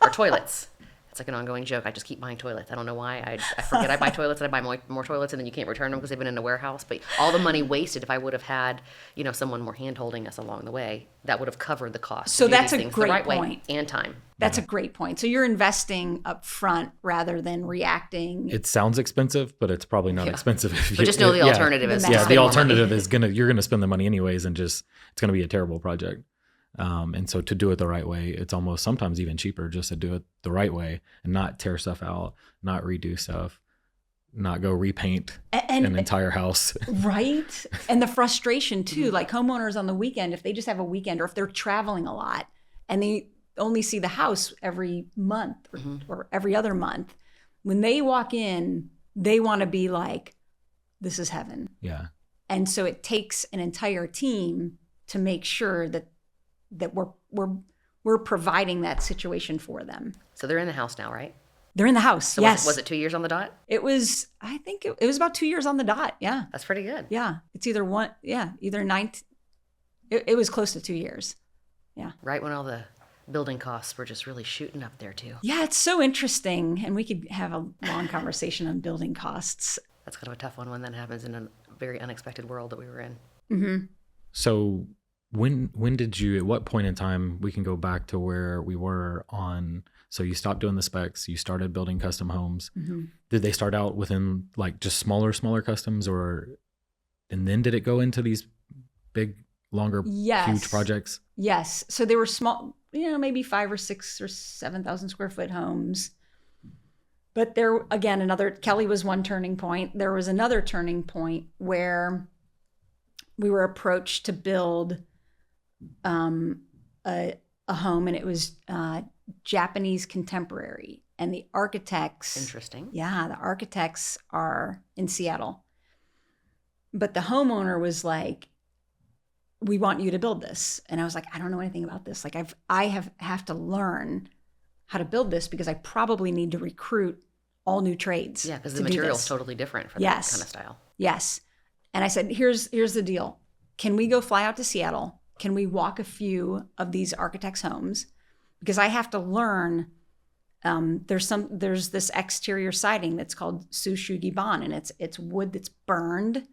Or toilets. It's like an ongoing joke. I just keep buying toilets. I don't know why. I forget I buy toilets and I buy more toilets, and then you can't return them because they've been in a warehouse. But all the money wasted, if I would have had, someone more hand holding us along the way, that would have covered the cost. So that's a the great right point. Way and time. That's a great point. So you're investing up front rather than reacting. It sounds expensive, but it's probably not expensive. But just know the alternative is the alternative is you're gonna spend the money anyways, and it's gonna be a terrible project. And so to do it the right way, it's almost sometimes even cheaper just to do it the right way and not tear stuff out, not redo stuff, not go repaint an entire house. Right. And the frustration too, like homeowners on the weekend, if they just have a weekend or if they're traveling a lot and they only see the house every month or every other month, when they walk in, they want to be like, this is heaven. Yeah. And so it takes an entire team to make sure that we're providing that situation for them. So they're in the house now, right? They're in the house. So yes. Was it 2 years on the dot? It was, I think it was about 2 years on the dot. Yeah. That's pretty good. Yeah. It's either 9. It was close to 2 years. Yeah. Right when all the building costs were just really shooting up there too. Yeah. It's so interesting. And we could have a long conversation on building costs. That's kind of a tough one when that happens in a very unexpected world that we were in. Mm-hmm. So when did you, at what point in time, we can go back to where we were on, so you stopped doing the specs, you started building custom homes. Mm-hmm. Did they start out within like just smaller customs, and then did it go into these big, longer, huge projects? Yes. So they were small, maybe 5 or 6 or 7,000 square foot homes. But there, again, Kelly was one turning point. There was another turning point where we were approached to build a home, and it was Japanese contemporary, and the architects. Interesting. Yeah, the architects are in Seattle, but the homeowner was like, "We want you to build this," and I was like, "I don't know anything about this. Like, I have to learn how to build this because I probably need to recruit all new trades." Yeah, because the material is totally different for that kind of style. Yes. And I said, here's the deal. Can we go fly out to Seattle? Can we walk a few of these architects' homes? Because I have to learn. There's this exterior siding that's called sushugiban, and it's wood that's burned,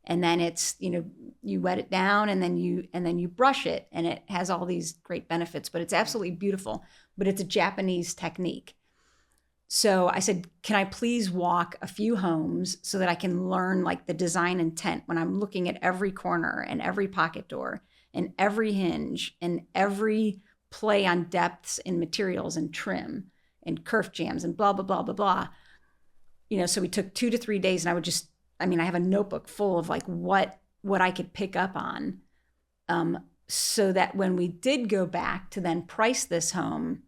and then it's, you wet it down, and then you brush it, and it has all these great benefits. But it's absolutely beautiful. But it's a Japanese technique. So I said, can I please walk a few homes so that I can learn like the design intent when I'm looking at every corner and every pocket door and every hinge and every play on depths in materials and trim and kerf jams and blah, blah, blah, blah, blah. So we took 2 to 3 days, and I have a notebook full of like what I could pick up on, so that when we did go back to then price this home,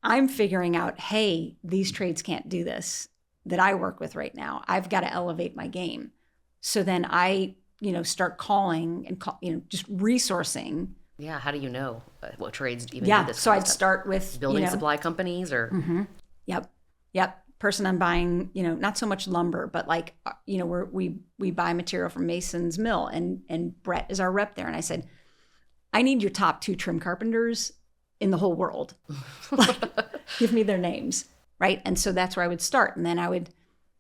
I'm figuring out, hey, these trades can't do this that I work with right now. I've got to elevate my game. So then I, start calling and just resourcing. Yeah. How do you know what trades even Yeah. do this? So kind of I'd stuff? start with Building supply companies or. Mm-hmm. Yep. Person I'm buying, not so much lumber, but like, we buy material from Mason's Mill, and Brett is our rep there. And I said, I need your top 2 trim carpenters in the whole world. Like, give me their names, right? And so that's where I would start. And then I would,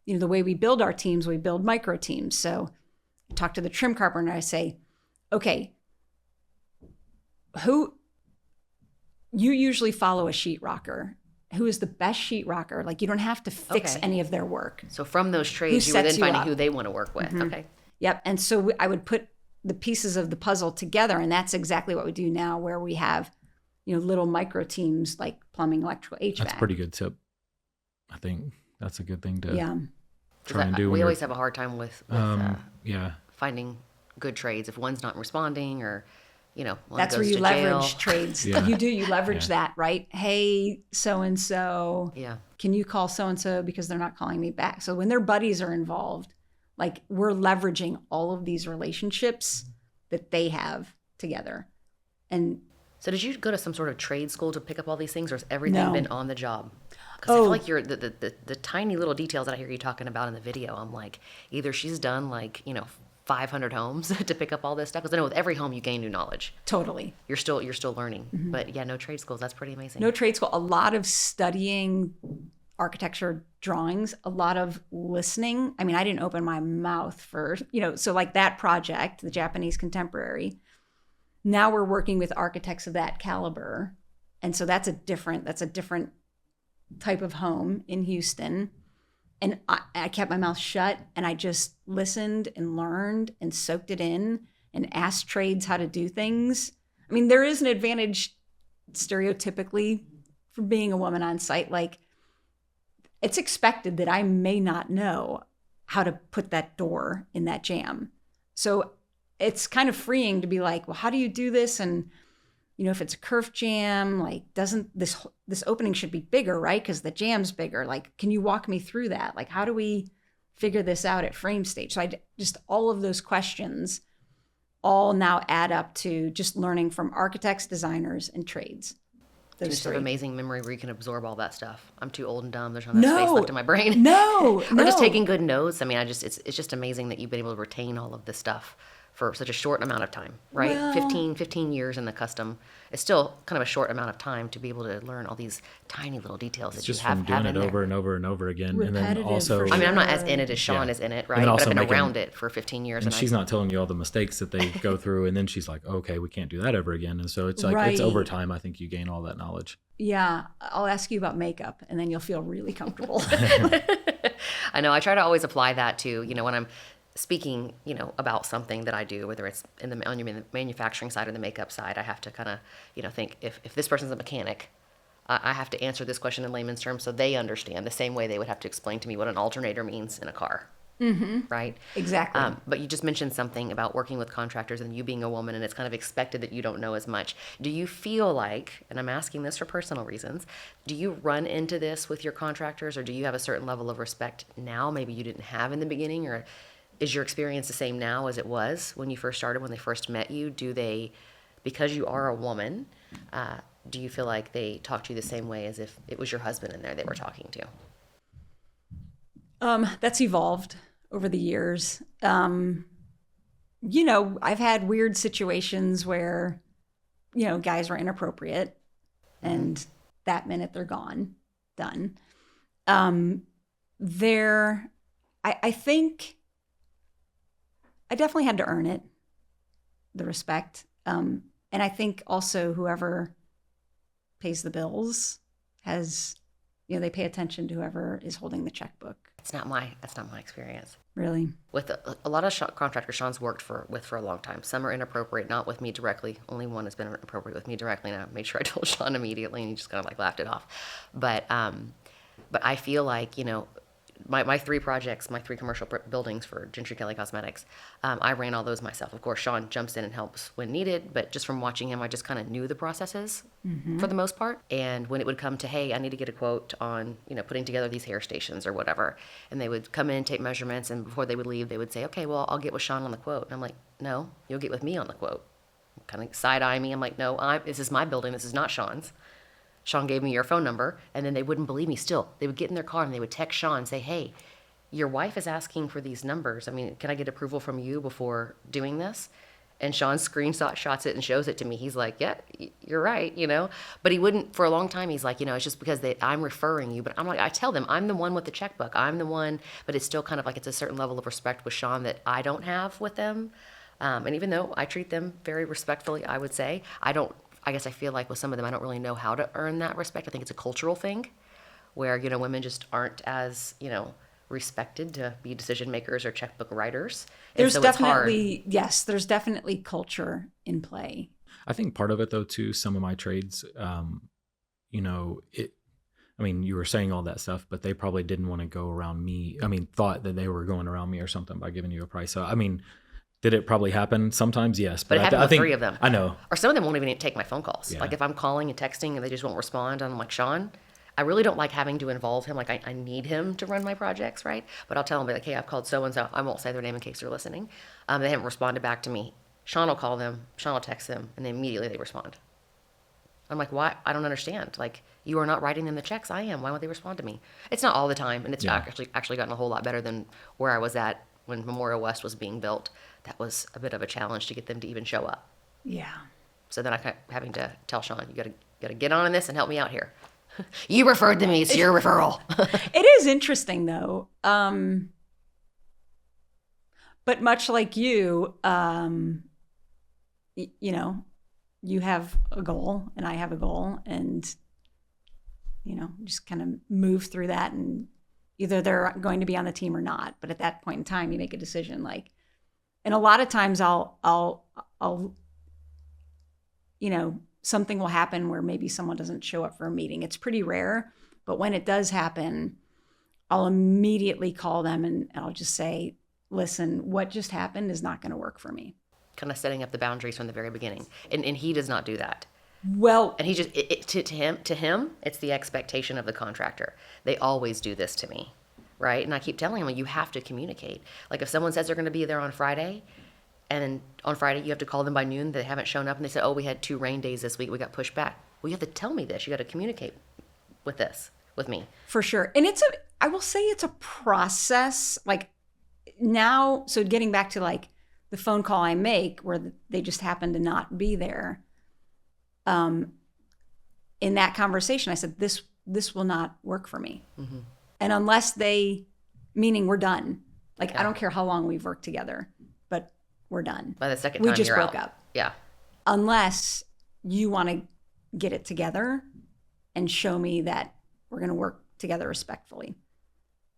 the way we build our teams, we build micro teams. So I talk to the trim carpenter, and I say, okay, you usually follow a sheetrocker. Who is the best sheetrocker? Like, you don't have to fix any of their work. So from those trades, you were then finding who they want to work with. Mm-hmm. Okay. Yep. And so I would put the pieces of the puzzle together, and that's exactly what we do now, where we have little micro teams like plumbing, electrical, HVAC. That's a pretty good tip. I think that's a good thing to try and we do. We always have a hard time with yeah, finding good trades if one's not responding, or one that's goes where you to leverage jail. trades. Yeah. You leverage that, right? Hey, so and so. Yeah. Can you call so and so because they're not calling me back? So when their buddies are involved, like, we're leveraging all of these relationships that they have together. And so did you go to some sort of trade school to pick up all these things, or has everything been on the job? Because I feel like you're the tiny little details that I hear you talking about in the video, I'm like, either she's done 500 homes to pick up all this stuff, because I know with every home you gain new knowledge. Totally. You're still learning. Mm-hmm. But yeah, no trade schools. That's pretty amazing. No trade school. A lot of studying architecture drawings, a lot of listening. I mean, I didn't open my mouth for, so like that project, the Japanese Contemporary. Now we're working with architects of that caliber. And so that's a different type of home in Houston. And I kept my mouth shut, and I just listened and learned and soaked it in and asked trades how to do things. I mean, there is an advantage stereotypically for being a woman on site. Like, it's expected that I may not know how to put that door in that jamb. So it's kind of freeing to be like, well, how do you do this? And, if it's a kerf jam, like, doesn't this opening should be bigger, right? Because the jam's bigger. Like, can you walk me through that? Like, how do we figure this out at frame stage? So just all of those questions all now add up to just learning from architects, designers, and trades. You just have 3. amazing memory where you can absorb all that stuff. I'm too old and dumb. There's not enough space left in my brain. No, or just taking good notes. I mean, it's just amazing that you've been able to retain all of this stuff for such a short amount of time, right? Well, 15 years in the custom. It's still kind of a short amount of time to be able to learn all these tiny little details that just you have from doing in it there. over and over and over again. Repetitive, and then also, for I mean, I'm not as sure. in it as Sean Yeah. is in it, And right? then But also I've been making- around it for 15 years. and she's not telling you all the mistakes that they go through, and then she's like, okay, we can't do that ever again. And so it's like, Right. it's over time. I think you gain all that knowledge. Yeah, I'll ask you about makeup, and then you'll feel really comfortable. I know. I try to always apply that to, when I'm speaking, about something that I do, whether it's on the manufacturing side or the makeup side. I have to kind of, think if this person's a mechanic, I have to answer this question in layman's terms so they understand the same way they would have to explain to me what an alternator means in a car. Mm-hmm. Right? Exactly. But you just mentioned something about working with contractors and you being a woman, and it's kind of expected that you don't know as much. Do you feel like, and I'm asking this for personal reasons, do you run into this with your contractors, or do you have a certain level of respect now maybe you didn't have in the beginning, or is your experience the same now as it was when you first started, when they first met you? Do they, because you are a woman, do you feel like they talk to you the same way as if it was your husband in there they were talking to? That's evolved over the years. I've had weird situations where, guys were inappropriate and that minute they're gone, done. I think I definitely had to earn it, the respect. And I think also whoever pays the bills has, they pay attention to whoever is holding the checkbook. That's not my experience. Really? With a lot of contractors Sean's worked for a long time. Some are inappropriate, not with me directly. Only one has been inappropriate with me directly, and I made sure I told Sean immediately, and he just kind of like laughed it off. But I feel like, my three projects, my three commercial buildings for Gentry Kelly Cosmetics, I ran all those myself. Of course, Sean jumps in and helps when needed, but just from watching him, I just kind of knew the processes for the most part. And when it would come to, hey, I need to get a quote on, putting together these hair stations or whatever, and they would come in, take measurements, and before they would leave, they would say, okay, well, I'll get with Sean on the quote. And I'm like, no, you'll get with me on the quote. Kind of side-eye me. I'm like, no, this is my building. This is not Sean's. Sean gave me your phone number, and then they wouldn't believe me still. They would get in their car and they would text Sean and say, hey, your wife is asking for these numbers. I mean, can I get approval from you before doing this? And Sean shots it and shows it to me. He's like, yeah, you're right, But he wouldn't, for a long time, he's like, it's just because I'm referring you. But I'm like, I tell them, I'm the one with the checkbook. I'm the one, but it's still kind of like it's a certain level of respect with Sean that I don't have with them. And even though I treat them very respectfully, I would say, I guess I feel like with some of them, I don't really know how to earn that respect. I think it's a cultural thing where, women just aren't as, respected to be decision makers or checkbook writers. There's there's definitely culture in play. I think part of it though, too, some of my trades, you were saying all that stuff, but they probably didn't want to go around me. Thought that they were going around me or something by giving you a price. So, did it probably happen sometimes? Yes. But it happened with three of them. I know. Or some of them won't even take my phone calls. Yeah. Like if I'm calling and texting and they just won't respond, I'm like, Sean, I really don't like having to involve him. Like I need him to run my projects, right? But I'll tell him, like, hey, I've called so-and-so. I won't say their name in case they're listening. They haven't responded back to me. Sean will call them. Sean will text them. And then immediately they respond. I'm like, why? I don't understand. Like, you are not writing them the checks. I am. Why won't they respond to me? It's not all the time. And it's actually gotten a whole lot better than where I was at when Memorial West was being built. That was a bit of a challenge to get them to even show up. Yeah. So then I kept having to tell Sean, you gotta get on this and help me out here. You referred to me, it's your referral. It is interesting though. But much like you, you have a goal and I have a goal, and just kind of move through that, and either they're going to be on the team or not. But at that point in time, you make a decision. Like, and a lot of times I'll something will happen where maybe someone doesn't show up for a meeting. It's pretty rare, but when it does happen, I'll immediately call them and I'll just say, listen, what just happened is not going to work for me. Kind of setting up the boundaries from the very beginning. And he does not do that. Well, and he just, to him, it's the expectation of the contractor. They always do this to me, right? And I keep telling him, you have to communicate. Like if someone says they're going to be there on Friday, and then on Friday you have to call them by noon, they haven't shown up, and they said, oh, we had 2 rain days this week, we got pushed back. Well, you have to tell me this. You got to communicate with me. For sure. And I will say it's a process. Like now, so getting back to like the phone call I make where they just happen to not be there. In that conversation, I said, this will not work for me. Mm-hmm. And unless meaning we're done. Like, yeah. I don't care how long we've worked together, but we're done. By the second time, we just you're broke out. up. Yeah. Unless you want to get it together and show me that we're going to work together respectfully.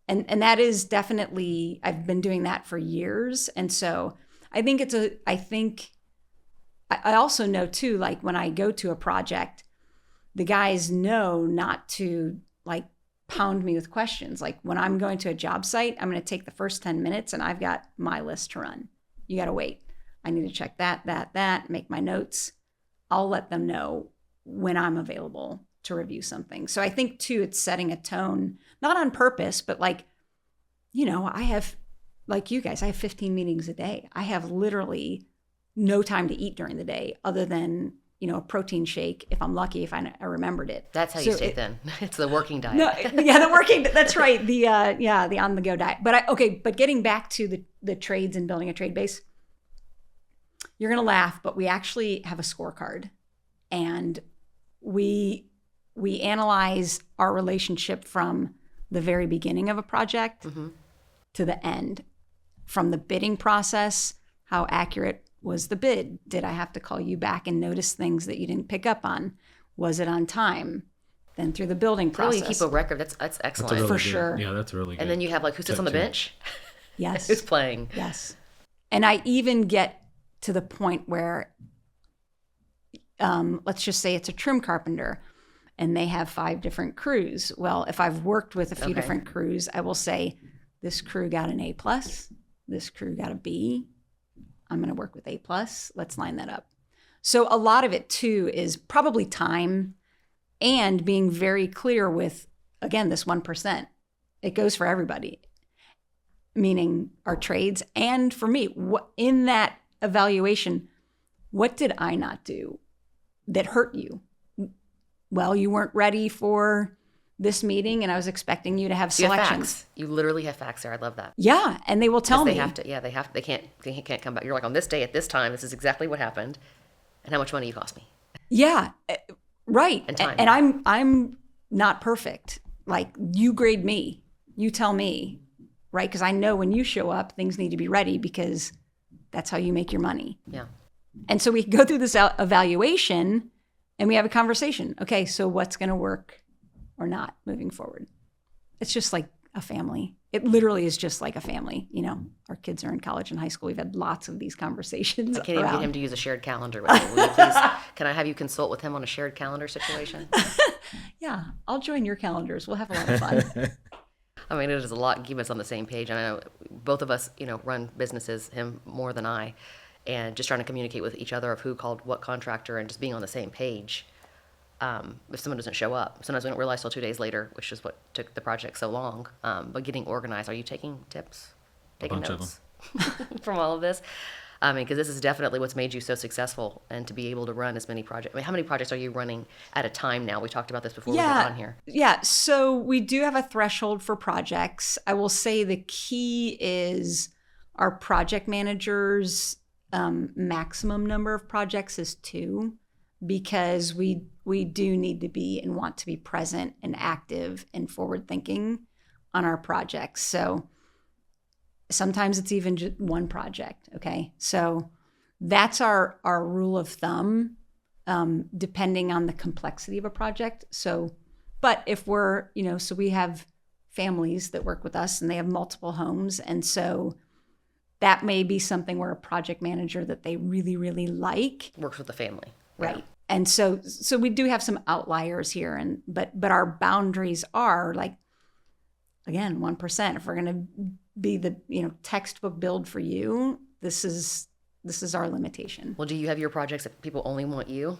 And that is definitely, I've been doing that for years. And so I think I also know too, like when I go to a project, the guys know not to like pound me with questions. Like when I'm going to a job site, I'm going to take the first 10 minutes and I've got my list to run. You got to wait. I need to check that, make my notes. I'll let them know when I'm available to review something. So I think too, it's setting a tone, not on purpose, but like, I have, like you guys, I have 15 meetings a day. I have literally no time to eat during the day other than a protein shake if I'm lucky, if I remembered it. That's how you stay thin. It's the working diet. No, yeah, the working. That's right. The on the go diet. But getting back to the trades and building a trade base, you're gonna laugh, but we actually have a scorecard, and we analyze our relationship from the very beginning of a project to the end, from the bidding process. How accurate was the bid? Did I have to call you back and notice things that you didn't pick up on? Was it on time? Then through the building process. You keep a record. That's excellent. That's For sure. Yeah, that's really good. And then you have like who sits on the bench? Yes. Who's playing? Yes. And I even get to the point where, let's just say it's a trim carpenter and they have 5 different crews. Well, if I've worked with a few different crews, I will say this crew got an A+, this crew got a B. I'm going to work with A+. Let's line that up. So a lot of it too is probably time and being very clear with, again, this 1%. It goes for everybody, meaning our trades. And for me, in that evaluation, what did I not do that hurt you? Well, you weren't ready for this meeting and I was expecting you to have selections. You literally have facts there. I love that. Yeah. And they will tell me. They can't come back. You're like, on this day at this time, this is exactly what happened and how much money you cost me. Yeah. Right. And time. And I'm not perfect. Like, you grade me, you tell me, right? Because I know when you show up, things need to be ready because that's how you make your money. Yeah. And so we go through this evaluation and we have a conversation. Okay, so what's going to work or not moving forward? It's just like a family. It literally is just like a family. Our kids are in college and high school. We've had lots of these conversations. I can't even get him to use a shared calendar with me. Will you please, can I have you consult with him on a shared calendar situation? Yeah, I'll join your calendars. We'll have a lot of fun. I mean, it is a lot to keep us on the same page. I know both of us, run businesses, him more than I, and just trying to communicate with each other of who called what contractor and just being on the same page. If someone doesn't show up, sometimes we don't realize till 2 days later, which is what took the project so long. But getting organized, are you taking tips, taking notes from all of this? I mean, because this is definitely what's made you so successful, and to be able to run as many projects. I mean, how many projects are you running at a time now? We talked about this before we got on here. Yeah, so we do have a threshold for projects. I will say the key is our project managers' maximum number of projects is 2, because we do need to be and want to be present and active and forward thinking on our projects. So sometimes it's even just 1 project. Okay. So that's our rule of thumb, depending on the complexity of a project. So, but if we're, so we have families that work with us and they have multiple homes. And so that may be something where a project manager that they really, really like works with the family. Right. Yeah. And so we do have some outliers here, but our boundaries are like, again, 1%. If we're going to be the textbook build for you, this is our limitation. Well, do you have your projects that people only want you?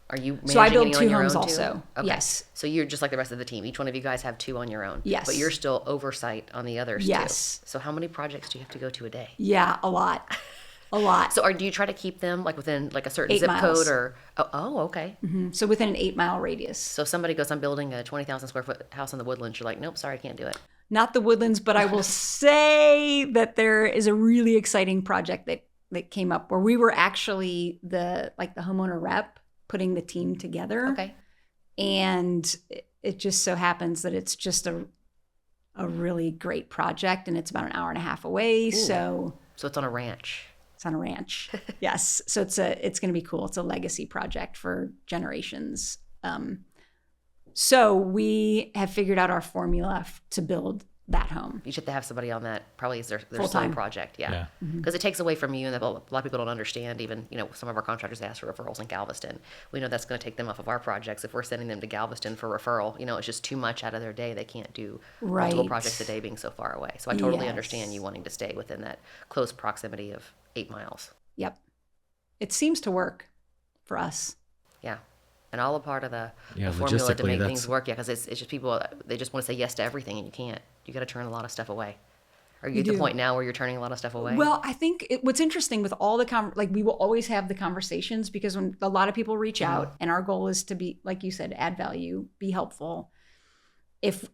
Are you managing so I build any 2 on your homes own also. Too? Okay. Yes. So you're just like the rest of the team. Each one of you guys have 2 on your own. Yes. But you're still oversight on the others yes. too. So how many projects do you have to go to a day? Yeah, a lot. A lot. So do you try to keep them like within like a certain 8 zip miles. code or okay. Mm-hmm. So within an 8-mile radius. So if somebody goes, I'm building a 20,000 square foot house in the Woodlands, you're like, nope, sorry, I can't do it. Not the Woodlands, but I will say that there is a really exciting project that came up where we were actually the homeowner rep putting the team together. Okay. And it just so happens that it's just a really great project, and it's about an hour and a half away. Ooh. So it's on a ranch. It's on a ranch. Yes. So it's going to be cool. It's a legacy project for generations. So we have figured out our formula to build that home. You should have to have somebody on that. Probably is their Full-time. sole project. Yeah. Mm-hmm. Because it takes away from you, and a lot of people don't understand. Even some of our contractors ask for referrals in Galveston. We know that's going to take them off of our projects if we're sending them to Galveston for referral. It's just too much out of their day. They can't do multiple projects a day being so far away. So I totally understand you wanting to stay within that close proximity of 8 miles. Yep. It seems to work for us. Yeah. And all a part of the formula to make things work. Yeah, because it's just people, they just want to say yes to everything, and you can't. You got to turn a lot of stuff away. Are you at the point now where you're turning a lot of stuff away? Well, I think what's interesting with all the like we will always have the conversations, because when a lot of people reach out, and our goal is to be, like you said, add value, be helpful. If,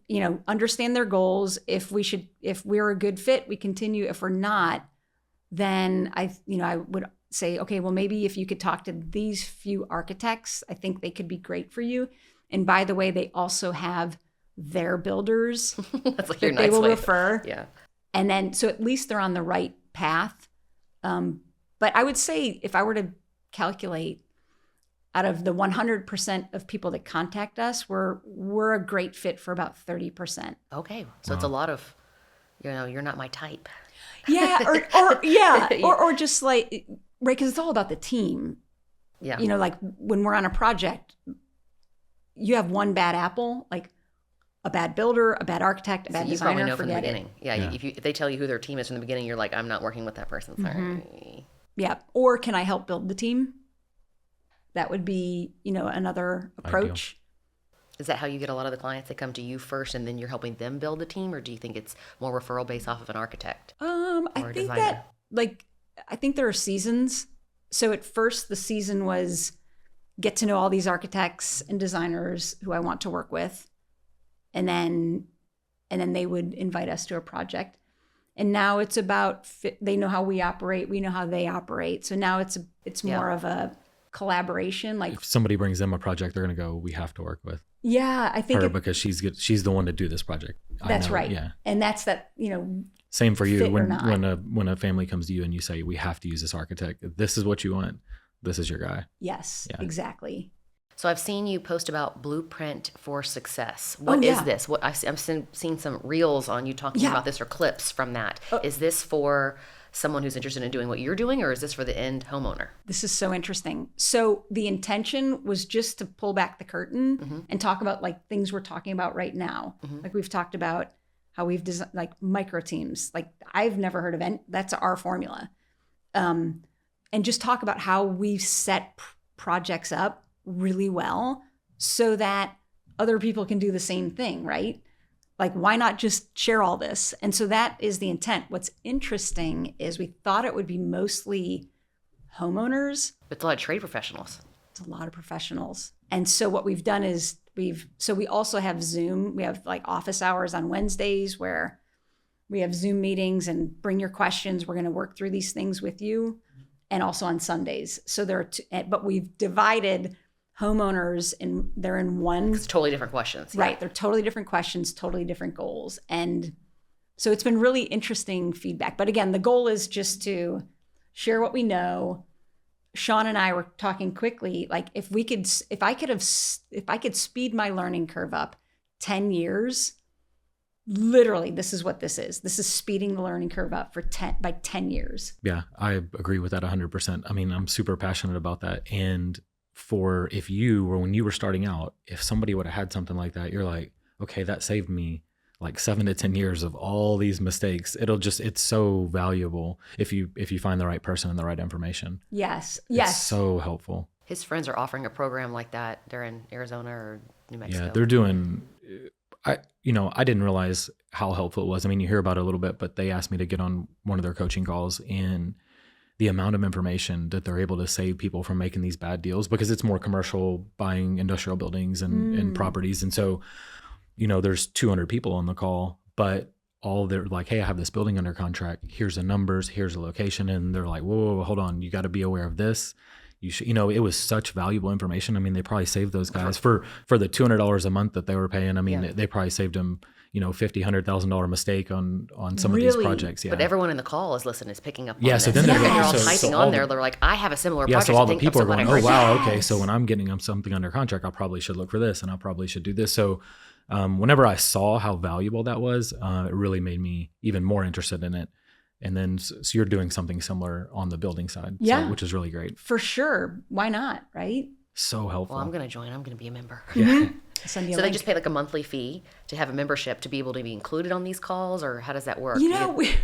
understand their goals, if we're a good fit, we continue. If we're not, then I would say, okay, well, maybe if you could talk to these few architects, I think they could be great for you. And by the way, they also have their builders That's like your that they nice will way. refer. Yeah. And then, so at least they're on the right path. But I would say, if I were to calculate, out of the 100% of people that contact us, we're a great fit for about 30%. Okay. So it's a lot of, you're not my type. Yeah. Or just like, right. Because it's all about the team. Yeah. Like when we're on a project, you have one bad apple, like a bad builder, a bad architect, a bad you designer. probably know from the forget it. beginning. Yeah. If they tell you who their team is from the beginning, you're like, I'm not working with that person. Sorry. Yeah. Or can I help build the team? That would be, another approach. Is that how you get a lot of the clients? They come to you first and then you're helping them build the team? Or do you think it's more referral based off of an architect? I think designer? I think there are seasons. So at first the season was get to know all these architects and designers who I want to work with. And then they would invite us to a project. And now it's about, they know how we operate. We know how they operate. So now it's more of a collaboration. Like if somebody brings them a project, they're going to go, we have to work with I think her because she's good. She's the one to do this project. That's right. Yeah. And that's that, Same for you. fit or not. When a family comes to you and you say, we have to use this architect, this is what you want, this is your guy. Yes, Yeah. exactly. So I've seen you post about Blueprint for Success. What is this? What I've seen some reels on you talking about this, or clips from that. Is this for someone who's interested in doing what you're doing, or is this for the end homeowner? This is so interesting. So the intention was just to pull back the curtain and talk about like things we're talking about right now. Like we've talked about how we've designed like micro teams. Like I've never heard of any, that's our formula. And just talk about how we've set projects up really well so that other people can do the same thing, right? Like, why not just share all this? And so that is the intent. What's interesting is we thought it would be mostly homeowners. It's a lot of trade professionals. It's a lot of professionals. And so what we've done is we also have Zoom. We have like office hours on Wednesdays where we have Zoom meetings and bring your questions. We're going to work through these things with you. And also on Sundays. So there are but we've divided homeowners and they're in one. It's totally different questions. Yeah. Right. They're totally different questions, totally different goals. And so it's been really interesting feedback. But again, the goal is just to share what we know. Sean and I were talking quickly, like if I could speed my learning curve up 10 years, literally, this is what this is. This is speeding the learning curve up by 10 years. Yeah, I agree with that 100%. I mean, I'm super passionate about that. And when you were starting out, if somebody would have had something like that, you're like, okay, that saved me like 7 to 10 years of all these mistakes. It's so valuable if you find the right person and the right information. Yes. It's so helpful. His friends are offering a program like that. They're in Arizona or New Mexico. Yeah, they're doing, I didn't realize how helpful it was. I mean, you hear about it a little bit, but they asked me to get on one of their coaching calls, and the amount of information that they're able to save people from making these bad deals, because it's more commercial, buying industrial buildings and properties. And so, there's 200 people on the call, but they're like, hey, I have this building under contract. Here's the numbers, here's the location. And they're like, whoa, hold on. You got to be aware of this. You should, it was such valuable information. I mean, they probably saved those guys for the $200 a month that they were paying. I mean, they probably saved them, $50,000-$100,000 mistake on some of these projects. Yeah. But everyone in the call is picking up on so this. then they're all typing on there. They're like, I have a similar project. So all the Think people are of going, somebody oh, wow, Yes. okay. So when I'm getting them something under contract, I probably should look for this, and I probably should do this. So whenever I saw how valuable that was, it really made me even more interested in it. And then, so you're doing something similar on the building side, which is really great. For sure. Why not? Right? So helpful. Well, I'm going to join. I'm going to be a member. Yeah. So they just pay like a monthly fee to have a membership to be able to be included on these calls, or how does that work?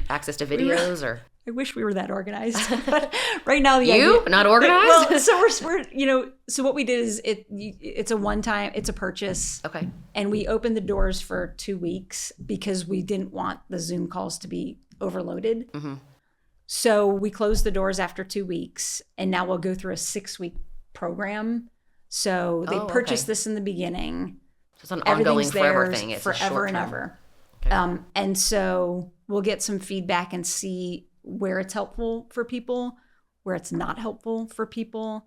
Access to videos, or I wish we were that organized. But right now, not organized. Well, so we're so what we did is it's a one-time, it's a purchase. Okay. And we opened the doors for 2 weeks because we didn't want the Zoom calls to be overloaded. Mm-hmm. So we closed the doors after 2 weeks, and now we'll go through a 6-week program. So they purchased this in the beginning. So it's an ongoing forever theirs thing. It's forever a and short-term. ever. Okay. And so we'll get some feedback and see where it's helpful for people, where it's not helpful for people,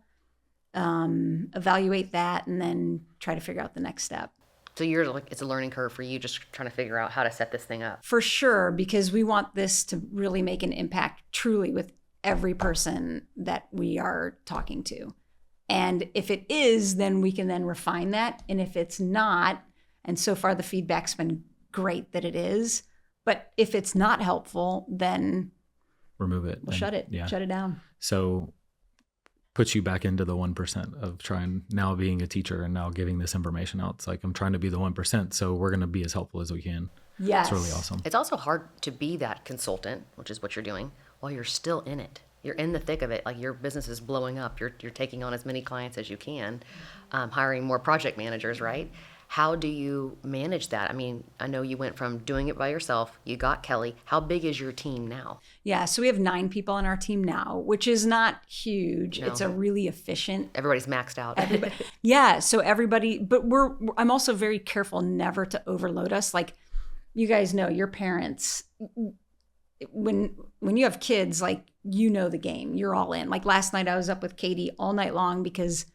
evaluate that, and then try to figure out the next step. So you're like, it's a learning curve for you, just trying to figure out how to set this thing up. For sure, because we want this to really make an impact truly with every person that we are talking to. And if it is, then we can then refine that. And if it's not, and so far the feedback's been great that it is, but if it's not helpful, then Remove it. we'll shut it down. So puts you back into the 1% of trying now being a teacher and now giving this information out. It's like, I'm trying to be the 1%. So we're going to be as helpful as we can. Yes. It's really awesome. It's also hard to be that consultant, which is what you're doing, while you're still in it. You're in the thick of it. Like, your business is blowing up. You're taking on as many clients as you can, hiring more project managers, right? How do you manage that? I mean, I know you went from doing it by yourself. You got Kelly. How big is your team now? Yeah, so we have 9 people on our team now, which is not huge. No. It's a really efficient. Everybody's maxed out. Yeah, so everybody, but I'm also very careful never to overload us. Like, you guys know, your parents, when you have kids, like, you know the game. You're all in. Like, last night I was up with Katie all night long because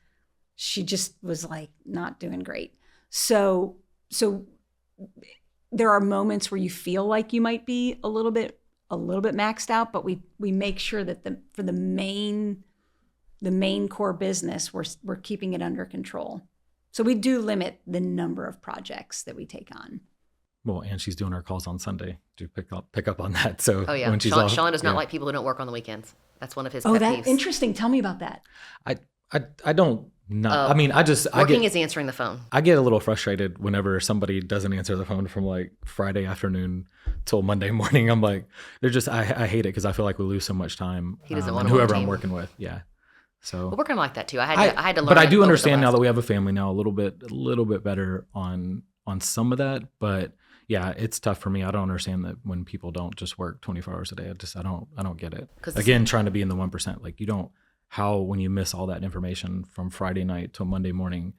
she just was like not doing great. So there are moments where you feel like you might be a little bit maxed out, but we make sure that for the main core business, we're keeping it under control. So we do limit the number of projects that we take on. Well, and she's doing her calls on Sunday to pick up on that. So Oh, yeah. when she's Sean does not like people who don't work on the weekends. That's one of his pet That's peeves. interesting. Tell me about that. I don't not. I mean, Working is answering the phone. I get a little frustrated whenever somebody doesn't answer the phone from like Friday afternoon till Monday morning. I'm like, I hate it because I feel like we lose so much time. He doesn't and want whoever team. I'm working with. Yeah. So Well, we're kind of like that too. I had to learn. But I it do over the understand now last- that we have a family now a little bit better on some of that. But yeah, it's tough for me. I don't understand that when people don't just work 24 hours a day. I don't get it. Again, trying to be in the 1%, like when you miss all that information from Friday night till Monday morning,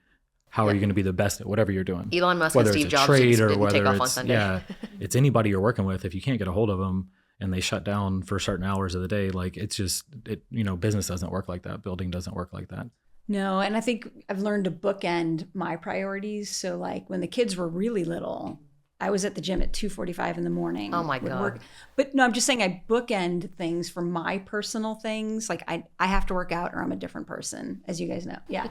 how are you going to be the best at whatever you're doing? Elon Musk whether and Steve it's a Jobs trade or didn't whether take off on it's, Sunday. yeah, it's anybody you're working with. If you can't get a hold of them and they shut down for certain hours of the day, like business doesn't work like that. Building doesn't work like that. No, and I think I've learned to bookend my priorities. So like when the kids were really little, I was at the gym at 2:45 in the morning. Oh my would God. work. But no, I'm just saying I bookend things for my personal things. Like I have to work out or I'm a different person, as you guys know. Yeah.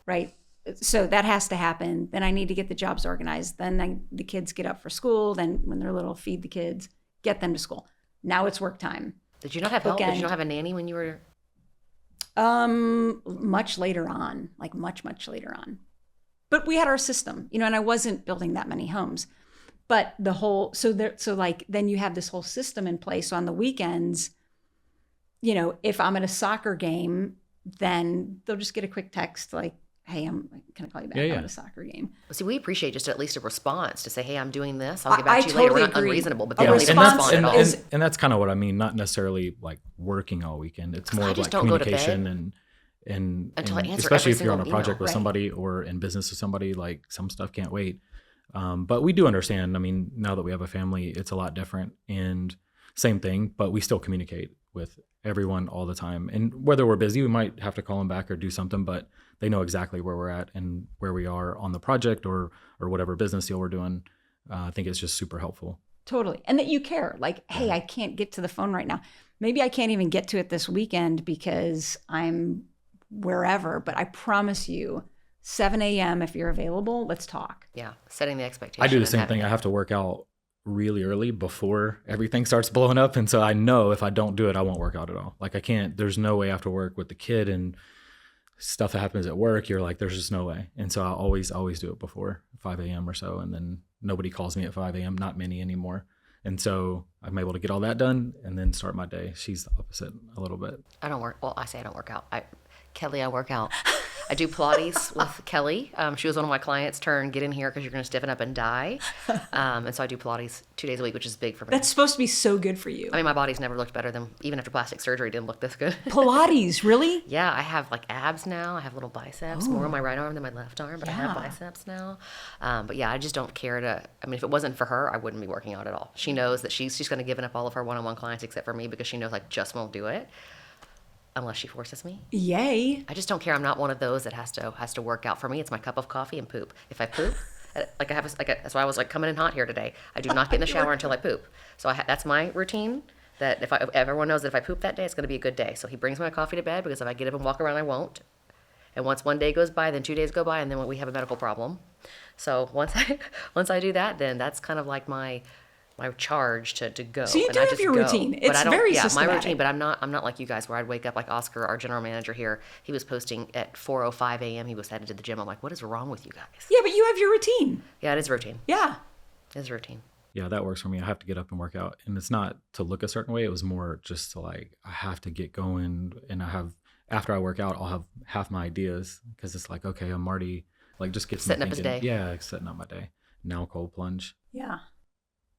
Right. So that has to happen. Then I need to get the jobs organized. Then the kids get up for school. Then when they're little, feed the kids, get them to school. Now it's work time. Did you not have help? Did Bookend. you not have a nanny when you were? Much later on, like much later on. But we had our system, and I wasn't building that many homes. But then you have this whole system in place. So on the weekends, if I'm at a soccer game, then they'll just get a quick text like, "Hey, can I call you back? I'm at a soccer game." See, we appreciate just at least a response to say, "Hey, I'm doing this. I'll get I back to you later." We're totally not agree. unreasonable, but A they don't even response respond at all. is- And that's kind of what I mean. Not necessarily like working all weekend. It's more I of just like don't go to communication bed and until I answer especially every if you're on a single project email, with right. somebody or in business with somebody, like some stuff can't wait. But we do understand. I mean, now that we have a family, it's a lot different and same thing, but we still communicate with everyone all the time. And whether we're busy, we might have to call them back or do something, but they know exactly where we're at and where we are on the project or whatever business deal we're doing. I think it's just super helpful. Totally. And that you care. Like, hey, I can't get to the phone right now. Maybe I can't even get to it this weekend because I'm wherever, but I promise you, 7 a.m. if you're available, let's talk. Yeah, setting the expectation. I do the and same having thing. it. I have to work out really early before everything starts blowing up. And so I know if I don't do it, I won't work out at all. Like I can't, there's no way after work with the kid and stuff that happens at work, you're like, there's just no way. And so I always do it before 5 a.m. or so. And then nobody calls me at 5 a.m., not many anymore. And so I'm able to get all that done and then start my day. She's the opposite a little bit. I don't work. Well, I say I don't work out. Kelly, I work out. I do Pilates with Kelly. She was one of my clients. Get in here because you're going to stiffen up and die. And so I do Pilates 2 days a week, which is big for me. That's supposed to be so good for you. I mean, my body's never looked better than, even after plastic surgery, it didn't look this good. Pilates, really? Yeah, I have like abs now. I have little biceps, more on my right arm than my left arm, but I have Yeah. biceps now. But yeah, I just don't care to, I mean, if it wasn't for her, I wouldn't be working out at all. She knows that she's going to give up all of her one-on-one clients except for me because she knows I just won't do it unless she forces me. Yay. I just don't care. I'm not one of those that has to work out. For me, it's my cup of coffee and poop. If I poop, that's why I was like coming in hot here today. I do not get in the shower until I poop. So that's my routine. That if everyone knows that if I poop that day, it's going to be a good day. So he brings my coffee to bed because if I get up and walk around, I won't. And once one day goes by, then 2 days go by, and then we have a medical problem. So once I do that, then that's kind of like my charge to go. So you and do I have just your go. routine. But It's I don't, very yeah, systematic. my routine. But I'm not like you guys where I'd wake up like Oscar, our general manager here. He was posting at 4:05 a.m. He was headed to the gym. I'm like, what is wrong with you guys? Yeah, but you have your routine. Yeah, it is routine. Yeah. It is routine. Yeah, that works for me. I have to get up and work out. And it's not to look a certain way. It was more just to like, I have to get going. And after I work out, I'll have half my ideas because it's like, okay, I'm already like just get Setting up his day. Yeah, like, setting up my day. Now cold plunge. Yeah.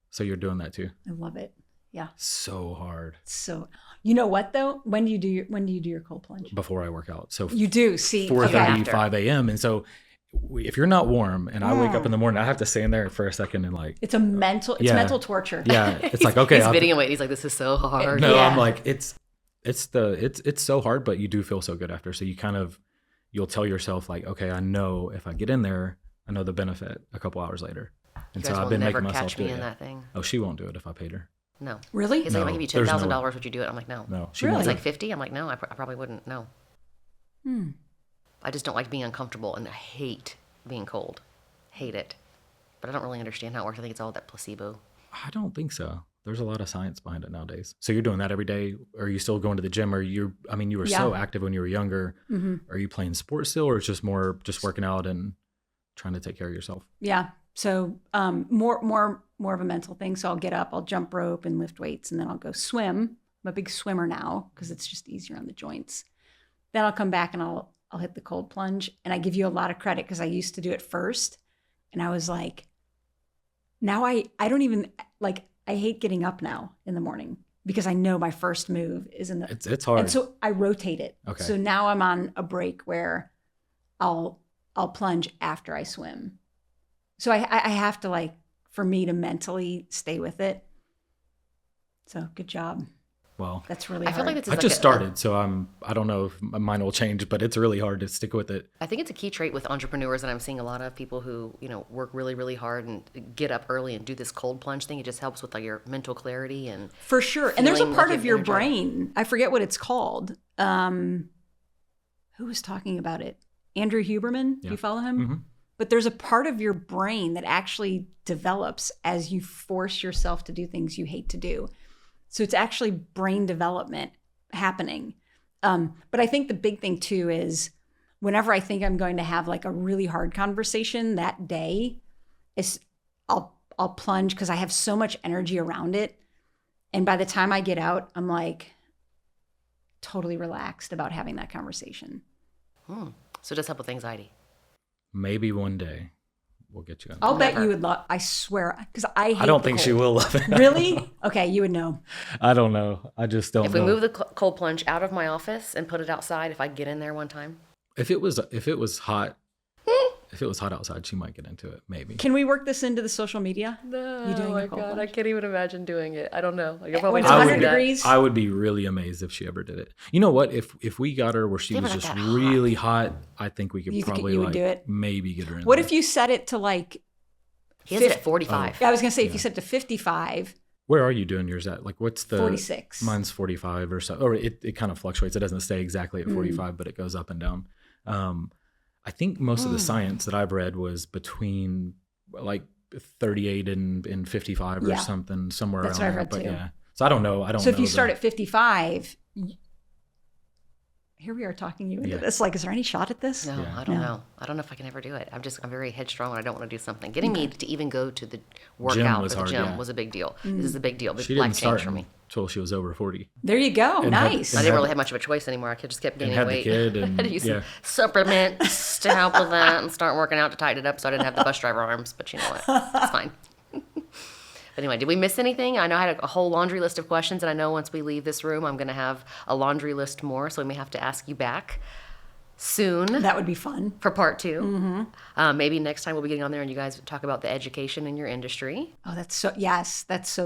So you're doing that too? I love it. Yeah. So hard So, you know what though? When do you do your cold plunge? before I work out. So You do. See. 4:30, Okay. 5 a.m. And so if you're not warm and I wake up in the morning, I have to stand there for a second and like, It's mental torture. yeah, it's like, okay. He's I'll- videoing it. He's like, this is so hard. No, Yeah. I'm like, it's so hard, but you do feel so good after. So you'll tell yourself like, okay, I know if I get in there, I know the benefit a couple hours later. You And guys so I've will been never making myself catch do me it. in that thing. Oh, she won't do it if I paid her. No. Really? He's like, No, if I give you there's no way. $10,000, would you do it? I'm like, no. No, she Really? won't. It's do like it. 50. I'm like, no, I probably wouldn't. No. I just don't like being uncomfortable, and I hate being cold. Hate it. But I don't really understand how it works. I think it's all that placebo. I don't think so. There's a lot of science behind it nowadays. So you're doing that every day? Or are you still going to the gym? Or you were so active when you were younger. Are you playing sports still, or it's just more just working out and trying to take care of yourself? Yeah. So more of a mental thing. So I'll get up, I'll jump rope and lift weights, and then I'll go swim. I'm a big swimmer now because it's just easier on the joints. Then I'll come back and I'll hit the cold plunge. And I give you a lot of credit because I used to do it first. And I was like, now I don't even like, I hate getting up now in the morning because I know my first move is in the. It's hard. And so I rotate it. Okay. So now I'm on a break where I'll plunge after I swim. So I have to like, for me to mentally stay with it. So good job. Well, That's really I hard. feel like this is I like just started, so I don't know if mine will change, but it's really hard to stick with it. I think it's a key trait with entrepreneurs, and I'm seeing a lot of people who, work really, really hard and get up early and do this cold plunge thing. It just helps with like your mental clarity and For sure. And there's a feeling part like of you're your brain, I forget what it's called. Who was talking about it? Andrew Huberman? Do Yeah. you follow him? Mm-hmm. But there's a part of your brain that actually develops as you force yourself to do things you hate to do. So it's actually brain development happening. But I think the big thing too is whenever I think I'm going to have like a really hard conversation that day, I'll plunge because I have so much energy around it. And by the time I get out, I'm like totally relaxed about having that conversation. so it does help with anxiety. Maybe one day we'll get you in. I'll bet Never. you would love, I swear, because I hate I don't the think she cold. will love it. Really? Okay, you would know. I don't know. I just don't If we know. move the cold plunge out of my office and put it outside, if I get in there one time, If it was hot, if it was hot outside, she might get into it. Maybe. Can we work this into the social media? no, You doing a cold plunge? can't even imagine doing it. I don't know. Like, When it's I 100 would- degrees? I would be really amazed if she ever did it. You know what? If we got her where she Yeah, was but just not that hot. really hot, I think we could You think probably you would like do it? maybe get her in. What there. if you set it to like, He has it at 45. I was going to say, if you set it to 55, Where are you doing yours at? Like, what's the 46. Mine's 45 or so, or it kind of fluctuates. It doesn't stay exactly Mm. at 45, but it goes up and down. I think most of the science that I've read was between like 38 and 55 or Yeah. something, somewhere That's around what I there. read But too. yeah, so I don't know. So if you start at 55, here we are talking you into Yeah. this. Like, is there any shot at this? No, Yeah. I don't No. know. I don't know if I can ever do it. I'm very headstrong and I don't want to do something. Getting me to even go to the workout was or the hard, gym yeah. was a big deal. This is a big deal. Big She life didn't start change for me. till she was over 40. There you go. And had- Nice. I and didn't really have much of a choice anymore. I just kept And gaining had weight. the kid, and I had to use yeah, some supplements to help with that and start working out to tighten it up so I didn't have the bus driver arms. But you know what? It's fine. But anyway, did we miss anything? I know I had a whole laundry list of questions, and I know once we leave this room, I'm going to have a laundry list more, so we may have to ask you back soon That would be fun. for part 2. Maybe next time we'll be getting on there and you guys talk about the education in your industry Oh, that's so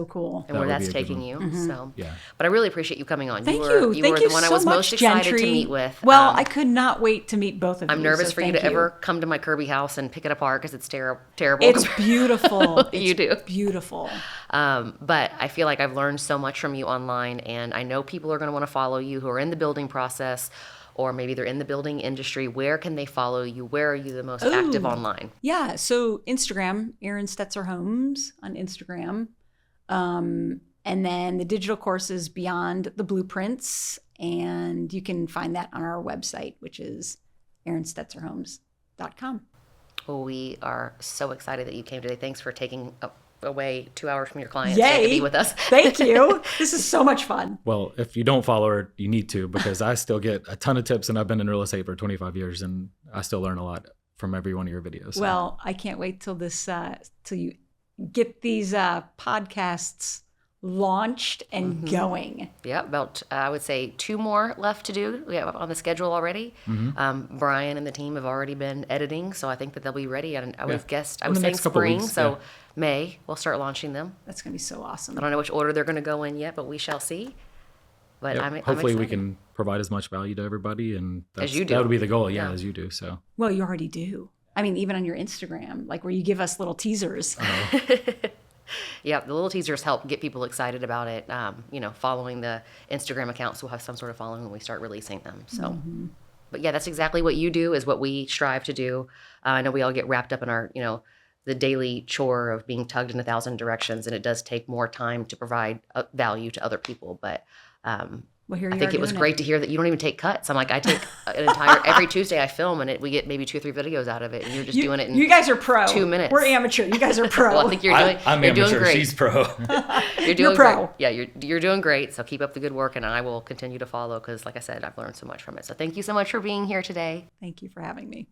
cool. and That where would that's be a good taking you. So, yeah. but I really appreciate you coming on. Thank you you. were Thank you the one I so was much, most excited Gentry. to meet with. Well, I could not wait to meet both of you. I'm nervous so for you thank to ever come to my Kirby house and pick it apart because it's terrible. It's beautiful. You It's do. beautiful. But I feel like I've learned so much from you online, and I know people are going to want to follow you who are in the building process, or maybe they're in the building industry. Where can they follow you? Where are you the most active online? Yeah. So Instagram, Erin Stetzer Homes on Instagram. And then the digital course is Beyond the Blueprints. And you can find that on our website, which is erinstetzerhomes.com. Well, we are so excited that you came today. Thanks for taking away 2 hours from your clients Yay. to be with us. Thank you. This is so much fun. Well, if you don't follow her, you need to, because I still get a ton of tips, and I've been in real estate for 25 years, and I still learn a lot from every one of your videos. So. Well, I can't wait till till you get these podcasts launched and going. Yeah, about I would say 2 more left to do. We have on the schedule already. Brian and the team have already been editing, so I think that they'll be ready. And I would have guessed, I In was the saying next couple spring, weeks, so yeah. May we'll start launching them. That's going to be so awesome. I don't know which order they're going to go in yet, but we shall see. But Yep. I'm Hopefully we excited. can provide as much value to everybody, and that's, you do. that would be the goal. Yeah, Yeah. as you do. So Well, you already do. I mean, even on your Instagram, like where you give us little teasers. Yeah, the little teasers help get people excited about it. Following the Instagram accounts, we'll have some sort of following when we start releasing them. So, but yeah, that's exactly what you do, is what we strive to do. I know we all get wrapped up in our, the daily chore of being tugged in 1,000 directions, and it does take more time to provide value to other people. But Well, here I you think are it was doing great to hear that you don't even take cuts. I'm like, I take an entire every Tuesday I film, and we get maybe 2 or 3 videos out of it, and you're just doing it in You guys are pro. 2 minutes. We're amateur. You guys are pro. Well, I think you're doing. I'm you're doing amateur. great. She's pro. You're doing pro. great. Yeah, you're doing great. So keep up the good work, and I will continue to follow because, like I said, I've learned so much from it. So thank you so much for being here today. Thank you for having me.